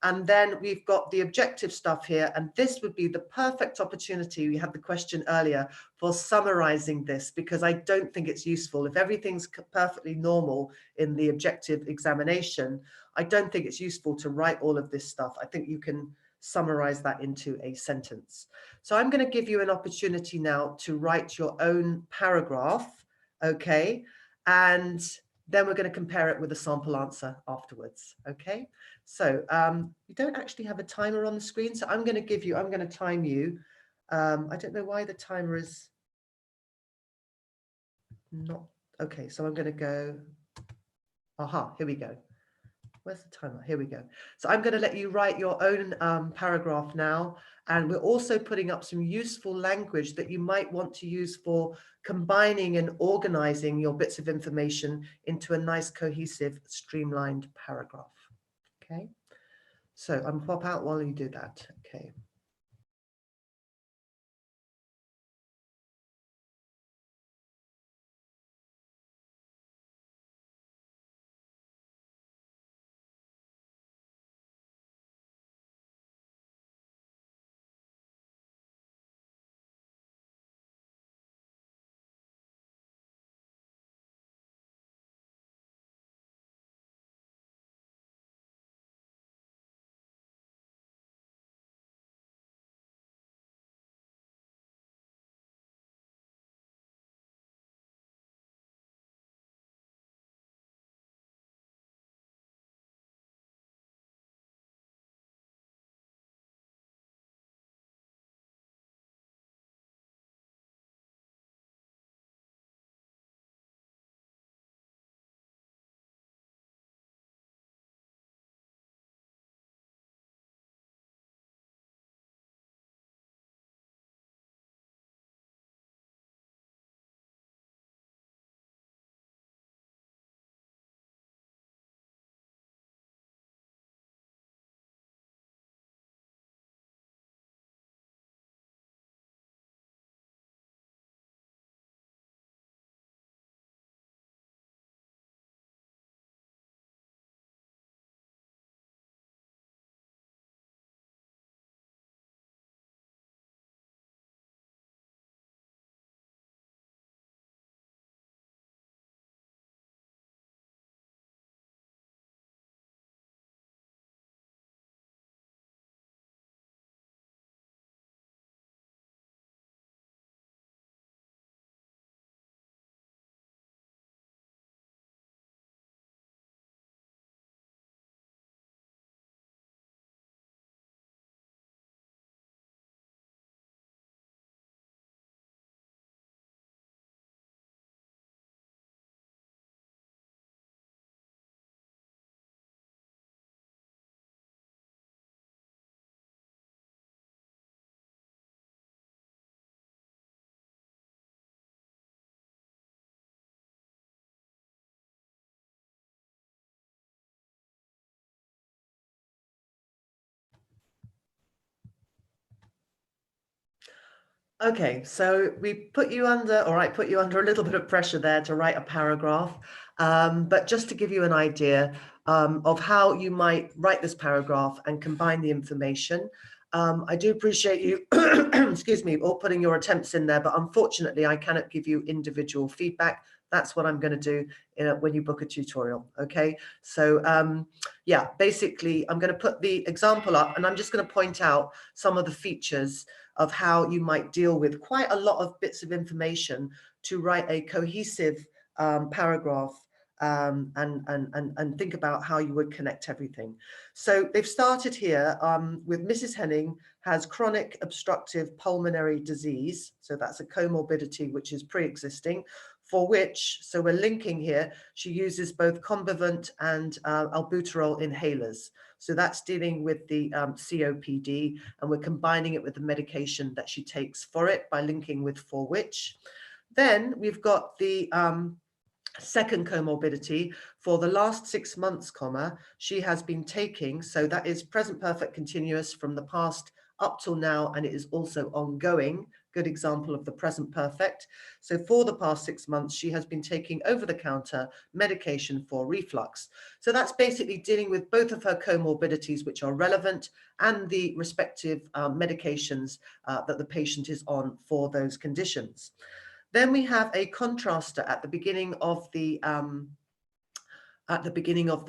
And then we've got the objective stuff here, and this would be the perfect opportunity. We had the question earlier for summarizing this, because I don't think it's useful. If everything's perfectly normal in the objective examination, I don't think it's useful to write all of this stuff. I think you can summarize that into a sentence. So I'm going to give you an opportunity now to write your own paragraph, okay? And then we're going to compare it with a sample answer afterwards, okay? So you don't actually have a timer on the screen, so I'm going to time you. I don't know why the timer is not, okay, so I'm going to go, aha, here we go. Where's the timer? Here we go. So I'm going to let you write your own paragraph now. And we're also putting up some useful language that you might want to use for combining and organizing your bits of information into a nice, cohesive, streamlined paragraph. Okay. So I'm pop out while you do that. Okay. Okay, so we put you under, all right, put you under a little bit of pressure there to write a paragraph. But just to give you an idea of how you might write this paragraph and combine the information, I do appreciate you, excuse me, all putting your attempts in there, but unfortunately I cannot give you individual feedback. That's what I'm going to do when you book a tutorial. Okay, so yeah, basically I'm going to put the example up and I'm just going to point out some of the features of how you might deal with quite a lot of bits of information to write a cohesive paragraph and think about how you would connect everything. So they've started here with Mrs. Henning has chronic obstructive pulmonary disease. So that's a comorbidity which is pre-existing, for which, so we're linking here, she uses both Combivent and albuterol inhalers. So that's dealing with the COPD, and we're combining it with the medication that she takes for it by linking with for which. Then we've got the second comorbidity. For the last 6 months, she has been taking, so that is present perfect continuous from the past up till now, and it is also ongoing. Good example of the present perfect. So for the past 6 months, she has been taking over-the-counter medication for reflux. So that's basically dealing with both of her comorbidities, which are relevant, and the respective medications that the patient is on for those conditions. Then we have a contraster at the beginning of the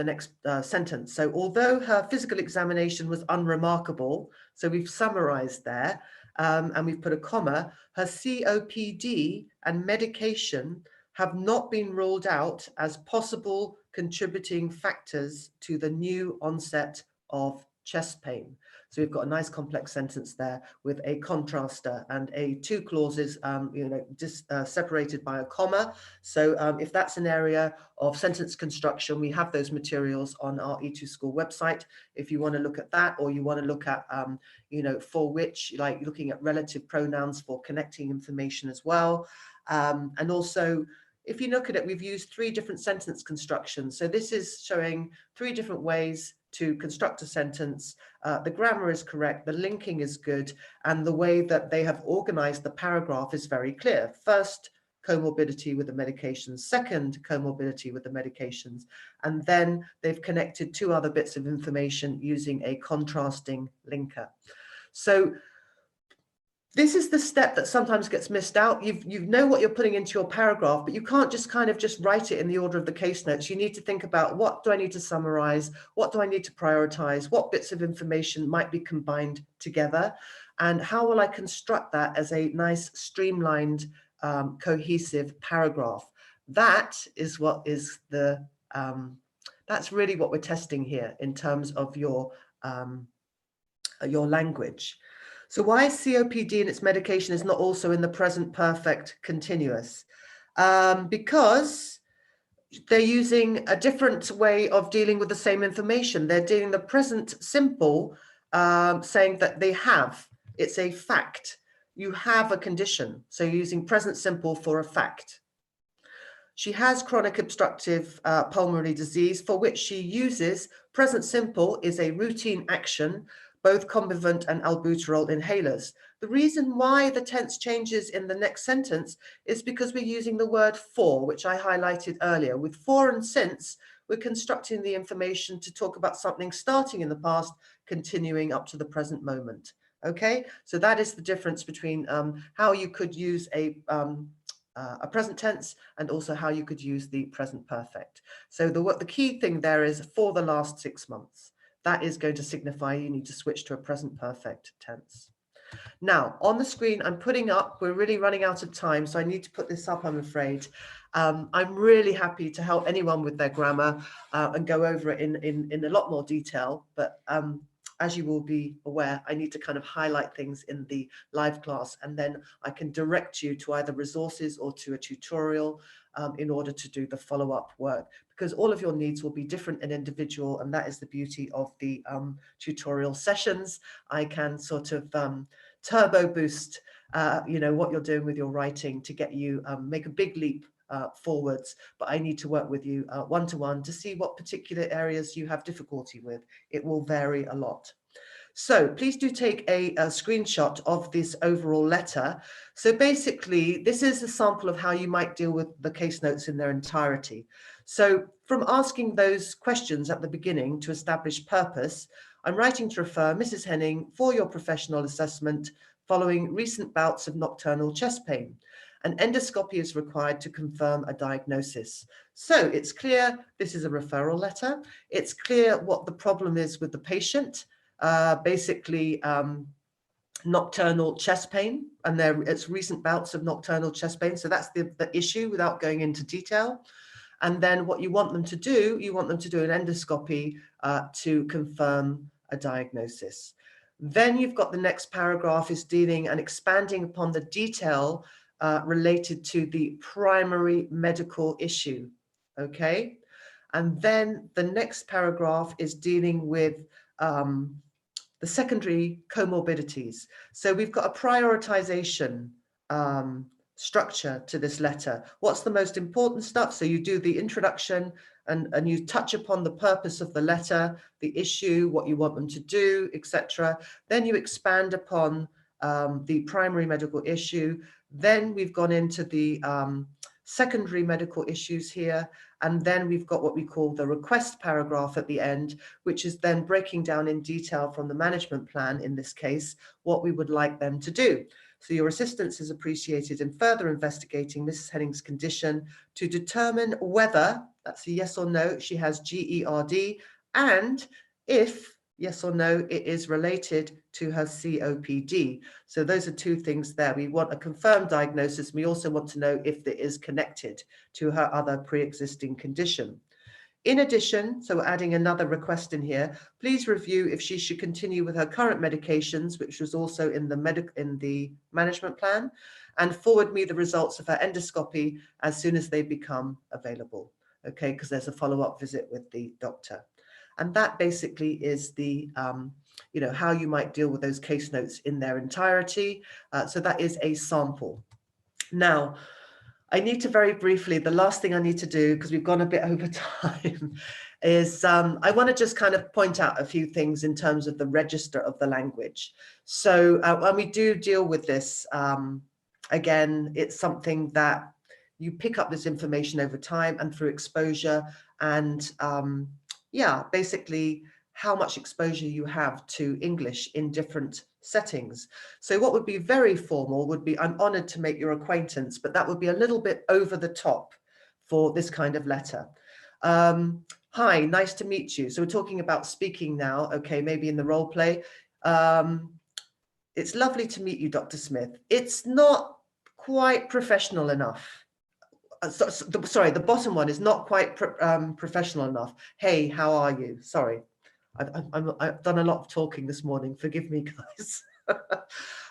next sentence. So although her physical examination was unremarkable, so we've summarized there, and we've put a comma, her COPD and medication have not been ruled out as possible contributing factors to the new onset of chest pain. So we've got a nice complex sentence there with a contraster and two clauses, separated by a comma. So if that's an area of sentence construction, we have those materials on our E2 School website. If you want to look at that, or you want to look at, for which, like looking at relative pronouns for connecting information as well. And also, if you look at it, we've used 3 different sentence constructions. So this is showing 3 different ways to construct a sentence. The grammar is correct, the linking is good, and the way that they have organized the paragraph is very clear. First, comorbidity with the medications, second, comorbidity with the medications, and then they've connected 2 other bits of information using a contrasting linker. So this is the step that sometimes gets missed out. You know what you're putting into your paragraph, but you can't just kind of just write it in the order of the case notes. You need to think about, what do I need to summarize? What do I need to prioritize? What bits of information might be combined together? And how will I construct that as a nice, streamlined, cohesive paragraph? That is what is the, that's really what we're testing here in terms of your language. So why COPD and its medication is not also in the present perfect continuous? Because they're using a different way of dealing with the same information. They're dealing the present simple, saying that they have. It's a fact. You have a condition. So you're using present simple for a fact. She has chronic obstructive pulmonary disease, for which she uses present simple is a routine action, both Combivent and albuterol inhalers. The reason why the tense changes in the next sentence is because we're using the word for, which I highlighted earlier. With for and since, we're constructing the information to talk about something starting in the past, continuing up to the present moment. Okay, so that is the difference between how you could use a present tense and also how you could use the present perfect. So the key thing there is for the last 6 months. That is going to signify you need to switch to a present perfect tense. Now, on the screen, I'm putting up, we're really running out of time, so I need to put this up, I'm afraid. I'm really happy to help anyone with their grammar and go over it in a lot more detail, but as you will be aware, I need to kind of highlight things in the live class, and then I can direct you to either resources or to a tutorial in order to do the follow-up work, because all of your needs will be different and individual, and that is the beauty of the tutorial sessions. I can sort of turbo boost what you're doing with your writing to get you make a big leap forwards, but I need to work with you one-to-one to see what particular areas you have difficulty with. It will vary a lot. So please do take a screenshot of this overall letter. So basically, this is a sample of how you might deal with the case notes in their entirety. So from asking those questions at the beginning to establish purpose, I'm writing to refer Mrs. Henning for your professional assessment following recent bouts of nocturnal chest pain. An endoscopy is required to confirm a diagnosis. So it's clear this is a referral letter. It's clear what the problem is with the patient, basically nocturnal chest pain, and it's recent bouts of nocturnal chest pain. So that's the issue without going into detail. And then what you want them to do, you want them to do an endoscopy to confirm a diagnosis. Then you've got the next paragraph is dealing and expanding upon the detail related to the primary medical issue, okay? And then the next paragraph is dealing with the secondary comorbidities. So we've got a prioritization structure to this letter. What's the most important stuff? So you do the introduction and you touch upon the purpose of the letter, the issue, what you want them to do, etc. Then you expand upon the primary medical issue. Then we've gone into the secondary medical issues here. And then we've got what we call the request paragraph at the end, which is then breaking down in detail from the management plan, in this case, what we would like them to do. So your assistance is appreciated in further investigating Mrs. Henning's condition to determine whether, that's a yes or no, she has GERD, and if, yes or no, it is related to her COPD. So those are two things there. We want a confirmed diagnosis. We also want to know if it is connected to her other pre-existing condition. In addition, so adding another request in here, please review if she should continue with her current medications, which was also in the management plan, and forward me the results of her endoscopy as soon as they become available. Okay, because there's a follow-up visit with the doctor. And that basically is the, how you might deal with those case notes in their entirety. So that is a sample. Now, I need to very briefly, the last thing I need to do, because we've gone a bit over time, is I want to just kind of point out a few things in terms of the register of the language. So when we do deal with this, again, it's something that you pick up this information over time and through exposure and yeah, basically how much exposure you have to English in different settings. So what would be very formal would be, I'm honored to make your acquaintance, but that would be a little bit over the top for this kind of letter. Hi, nice to meet you. So we're talking about speaking now. Okay, maybe in the role play. It's lovely to meet you, Dr. Smith. It's not quite professional enough. Sorry, the bottom one is not quite professional enough. Hey, how are you? Sorry. I've done a lot of talking this morning. Forgive me, guys.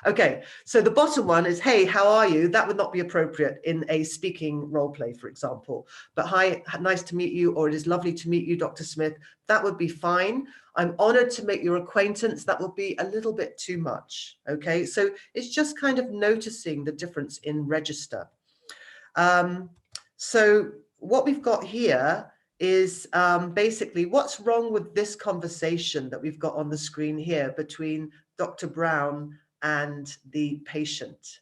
Okay, so the bottom one is, hey, how are you? That would not be appropriate in a speaking role play, for example. But hi, nice to meet you, or it is lovely to meet you, Dr. Smith. That would be fine. I'm honored to make your acquaintance. That would be a little bit too much. Okay, so it's just kind of noticing the difference in register. So what we've got here is basically what's wrong with this conversation that we've got on the screen here between Dr. Brown and the patient.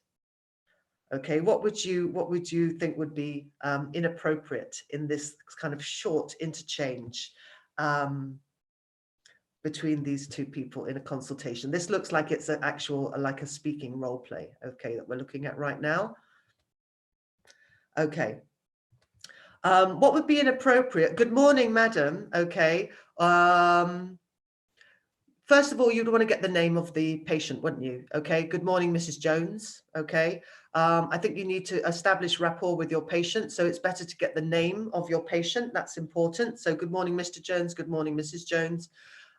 Okay, what would you think would be inappropriate in this kind of short interchange between these two people in a consultation? This looks like it's an actual, like a speaking role play, okay, that we're looking at right now. Okay. What would be inappropriate? Good morning, madam. Okay. First of all, you'd want to get the name of the patient, wouldn't you? Okay. Good morning, Mrs. Jones. Okay. I think you need to establish rapport with your patient. So it's better to get the name of your patient. That's important. So good morning, Mr. Jones. Good morning, Mrs. Jones,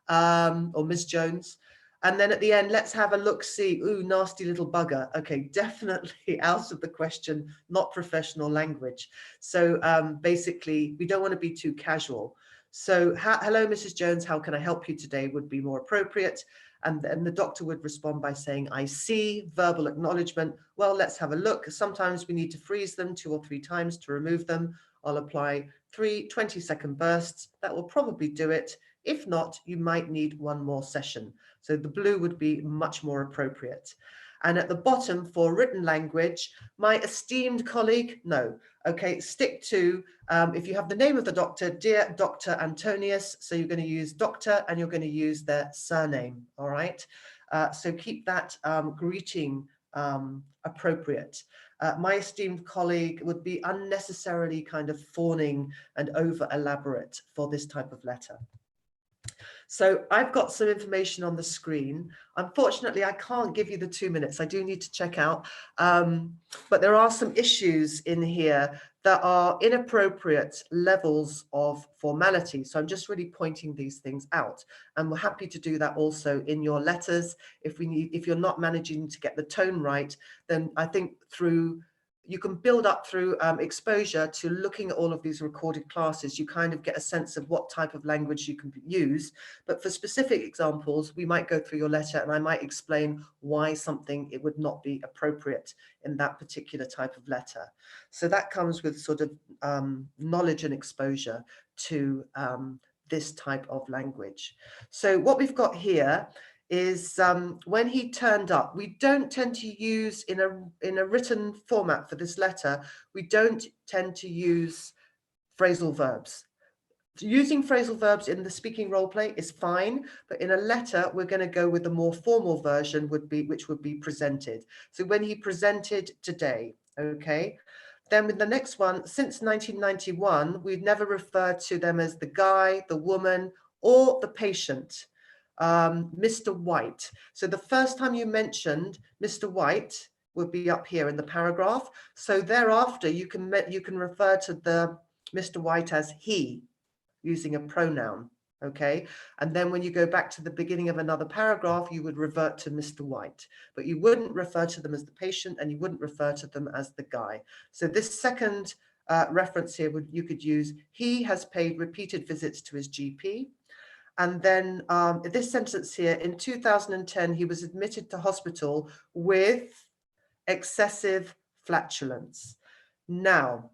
or Ms. Jones. And then at the end, let's have a look, see, ooh, nasty little bugger. Okay, definitely out of the question, not professional language. So basically, we don't want to be too casual. So hello, Mrs. Jones, how can I help you today would be more appropriate. And then the doctor would respond by saying, I see, verbal acknowledgement. Well, let's have a look. Sometimes we need to freeze them 2 or 3 times to remove them. I'll apply 3 20-second bursts. That will probably do it. If not, you might need one more session. So the blue would be much more appropriate. And at the bottom for written language, my esteemed colleague, no. Okay, stick to, if you have the name of the doctor, dear Dr. Antonius, so you're going to use doctor and you're going to use their surname, all right? So keep that greeting appropriate. My esteemed colleague would be unnecessarily kind of fawning and over elaborate for this type of letter. So I've got some information on the screen. Unfortunately, I can't give you the 2 minutes. I do need to check out. But there are some issues in here that are inappropriate levels of formality. So I'm just really pointing these things out. And we're happy to do that also in your letters. If you're not managing to get the tone right, then I think you can build up through exposure to looking at all of these recorded classes. You kind of get a sense of what type of language you can use. But for specific examples, we might go through your letter and I might explain why something it would not be appropriate in that particular type of letter. So that comes with sort of knowledge and exposure to this type of language. So what we've got here is when he turned up. We don't tend to use in a written format for this letter, we don't tend to use phrasal verbs. Using phrasal verbs in the speaking role play is fine, but in a letter, we're going to go with the more formal version which would be presented. So when he presented today, okay? Then with the next one, since 1991, we've never referred to them as the guy, the woman, or the patient. Mr. White. So the first time you mentioned Mr. White would be up here in the paragraph. So thereafter, you can refer to the Mr. White as he, using a pronoun, okay? And then when you go back to the beginning of another paragraph, you would revert to Mr. White, but you wouldn't refer to them as the patient and you wouldn't refer to them as the guy. So this second reference here, you could use, he has paid repeated visits to his GP. And then this sentence here, in 2010, he was admitted to hospital with excessive flatulence. Now,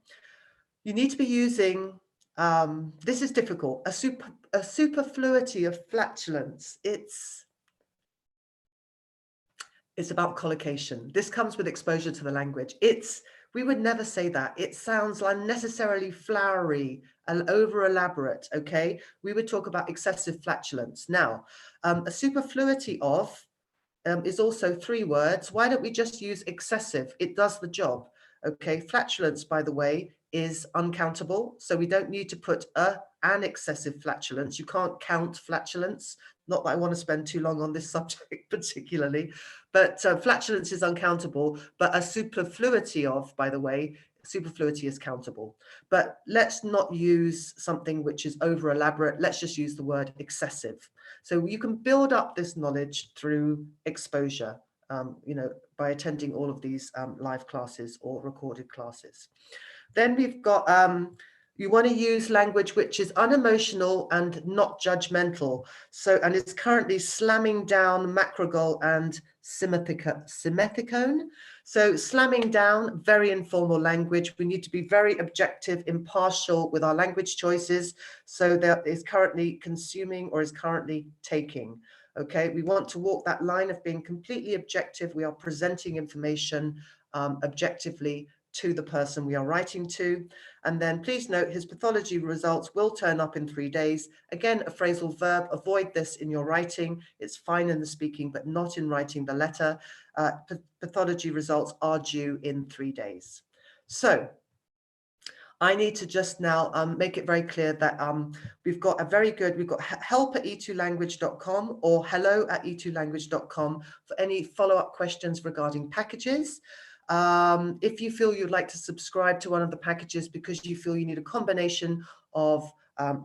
you need to be using, this is difficult, a superfluity of flatulence. It's about collocation. This comes with exposure to the language. We would never say that. It sounds unnecessarily flowery and over elaborate, okay? We would talk about excessive flatulence. Now, a superfluity of is also 3 words. Why don't we just use excessive? It does the job, okay? Flatulence, by the way, is uncountable. So we don't need to put an excessive flatulence. You can't count flatulence. Not that I want to spend too long on this subject particularly, but flatulence is uncountable, but a superfluity of, by the way, superfluity is countable. But let's not use something which is over elaborate. Let's just use the word excessive. So you can build up this knowledge through exposure, by attending all of these live classes or recorded classes. Then we've got, you want to use language which is unemotional and not judgmental. So, and it's currently slamming down macrogol and simethicone. So slamming down, very informal language. We need to be very objective, impartial with our language choices. So that is currently consuming or is currently taking. Okay, we want to walk that line of being completely objective. We are presenting information objectively to the person we are writing to. And then please note his pathology results will turn up in 3 days. Again, a phrasal verb, avoid this in your writing. It's fine in the speaking, but not in writing the letter. Pathology results are due in 3 days. So I need to just now make it very clear that we've got help@e2language.com or hello@e2language.com for any follow-up questions regarding packages. If you feel you'd like to subscribe to one of the packages because you feel you need a combination of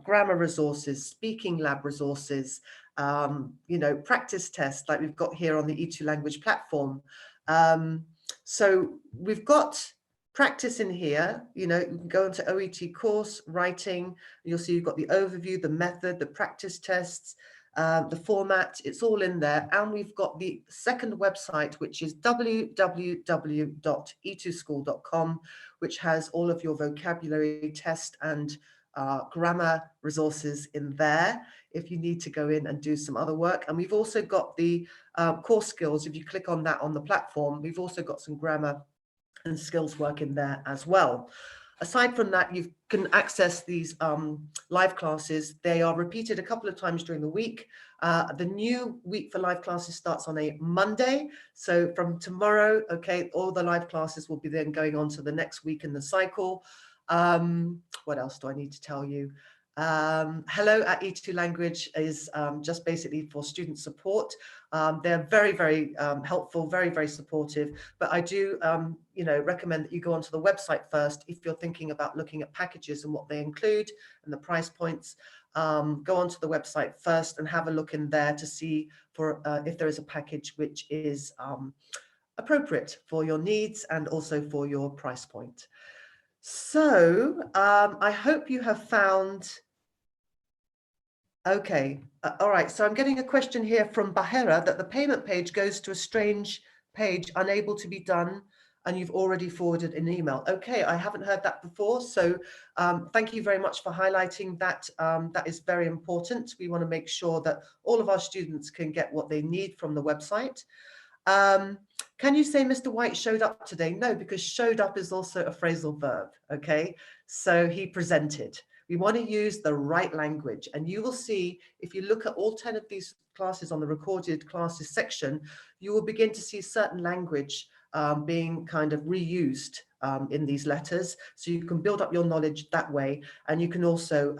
grammar resources, speaking lab resources, practice tests like we've got here on the E2 Language platform. So we've got practice in here, you can go into OET course, writing, you'll see you've got the overview, the method, the practice tests, the format, it's all in there. And we've got the second website, which is www.e2school.com, which has all of your vocabulary test and grammar resources in there if you need to go in and do some other work. And we've also got the core skills. If you click on that on the platform, we've also got some grammar and skills work in there as well. Aside from that, you can access these live classes. They are repeated a couple of times during the week. The new week for live classes starts on a Monday. So from tomorrow, okay, all the live classes will be then going on to the next week in the cycle. What else do I need to tell you? Hello at E2 Language is just basically for student support. They're very, very helpful, very, very supportive. But I do, recommend that you go onto the website first if you're thinking about looking at packages and what they include and the price points. Go onto the website first and have a look in there to see for if there is a package which is appropriate for your needs and also for your price point. So I hope you have found. Okay, all right. So I'm getting a question here from Bahera that the payment page goes to a strange page, unable to be done, and you've already forwarded an email. Okay, I haven't heard that before. So thank you very much for highlighting that. That is very important. We want to make sure that all of our students can get what they need from the website. Can you say Mr. White showed up today? No, because showed up is also a phrasal verb. Okay, so he presented. We want to use the right language, and you will see if you look at all 10 of these classes on the recorded classes section, you will begin to see certain language being kind of reused in these letters. So you can build up your knowledge that way, and you can also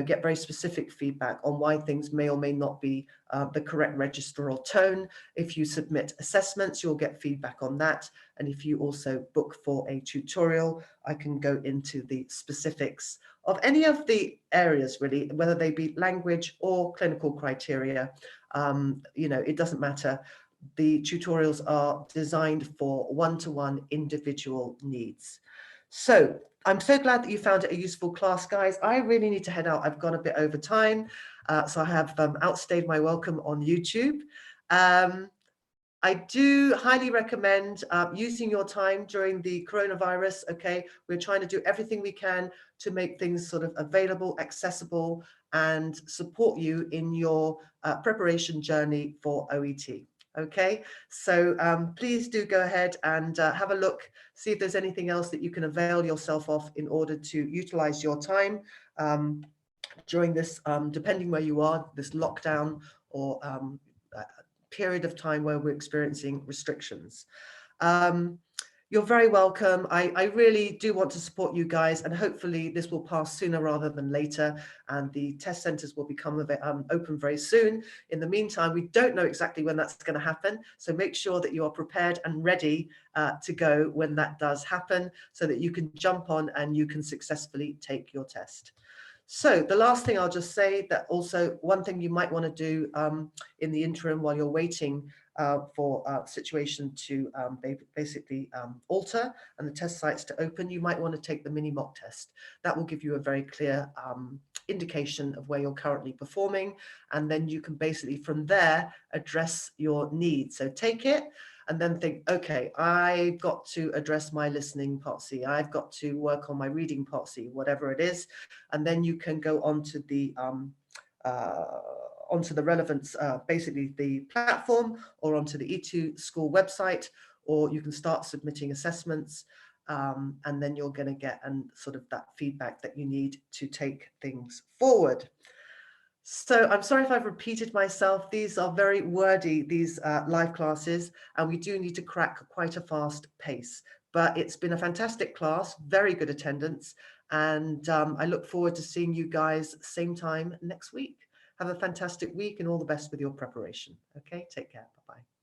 get very specific feedback on why things may or may not be the correct register or tone. If you submit assessments, you'll get feedback on that. And if you also book for a tutorial, I can go into the specifics of any of the areas, really, whether they be language or clinical criteria. It doesn't matter. The tutorials are designed for one-to-one individual needs. So I'm so glad that you found it a useful class, guys. I really need to head out. I've gone a bit over time, so I have outstayed my welcome on YouTube. I do highly recommend using your time during the coronavirus. Okay, we're trying to do everything we can to make things sort of available, accessible, and support you in your preparation journey for OET. Okay, so please do go ahead and have a look, see if there's anything else that you can avail yourself of in order to utilize your time during this, depending where you are, this lockdown or period of time where we're experiencing restrictions. You're very welcome. I really do want to support you guys, and hopefully this will pass sooner rather than later, and the test centers will become open very soon. In the meantime, we don't know exactly when that's going to happen, so make sure that you are prepared and ready to go when that does happen, so that you can jump on and you can successfully take your test. So the last thing I'll just say that also one thing you might want to do in the interim while you're waiting for situation to basically alter and the test sites to open, you might want to take the mini mock test. That will give you a very clear indication of where you're currently performing, and then you can basically from there address your needs. So take it and then think, okay, I've got to address my listening part C, I've got to work on my reading part C, whatever it is, and then you can go onto the relevant, basically the platform, or onto the E2 school website, or you can start submitting assessments, and then you're going to get sort of that feedback that you need to take things forward. So I'm sorry if I've repeated myself. These are very wordy, these live classes, and we do need to crack quite a fast pace. But it's been a fantastic class, very good attendance, and I look forward to seeing you guys same time next week. Have a fantastic week and all the best with your preparation. Okay, take care. Bye-bye.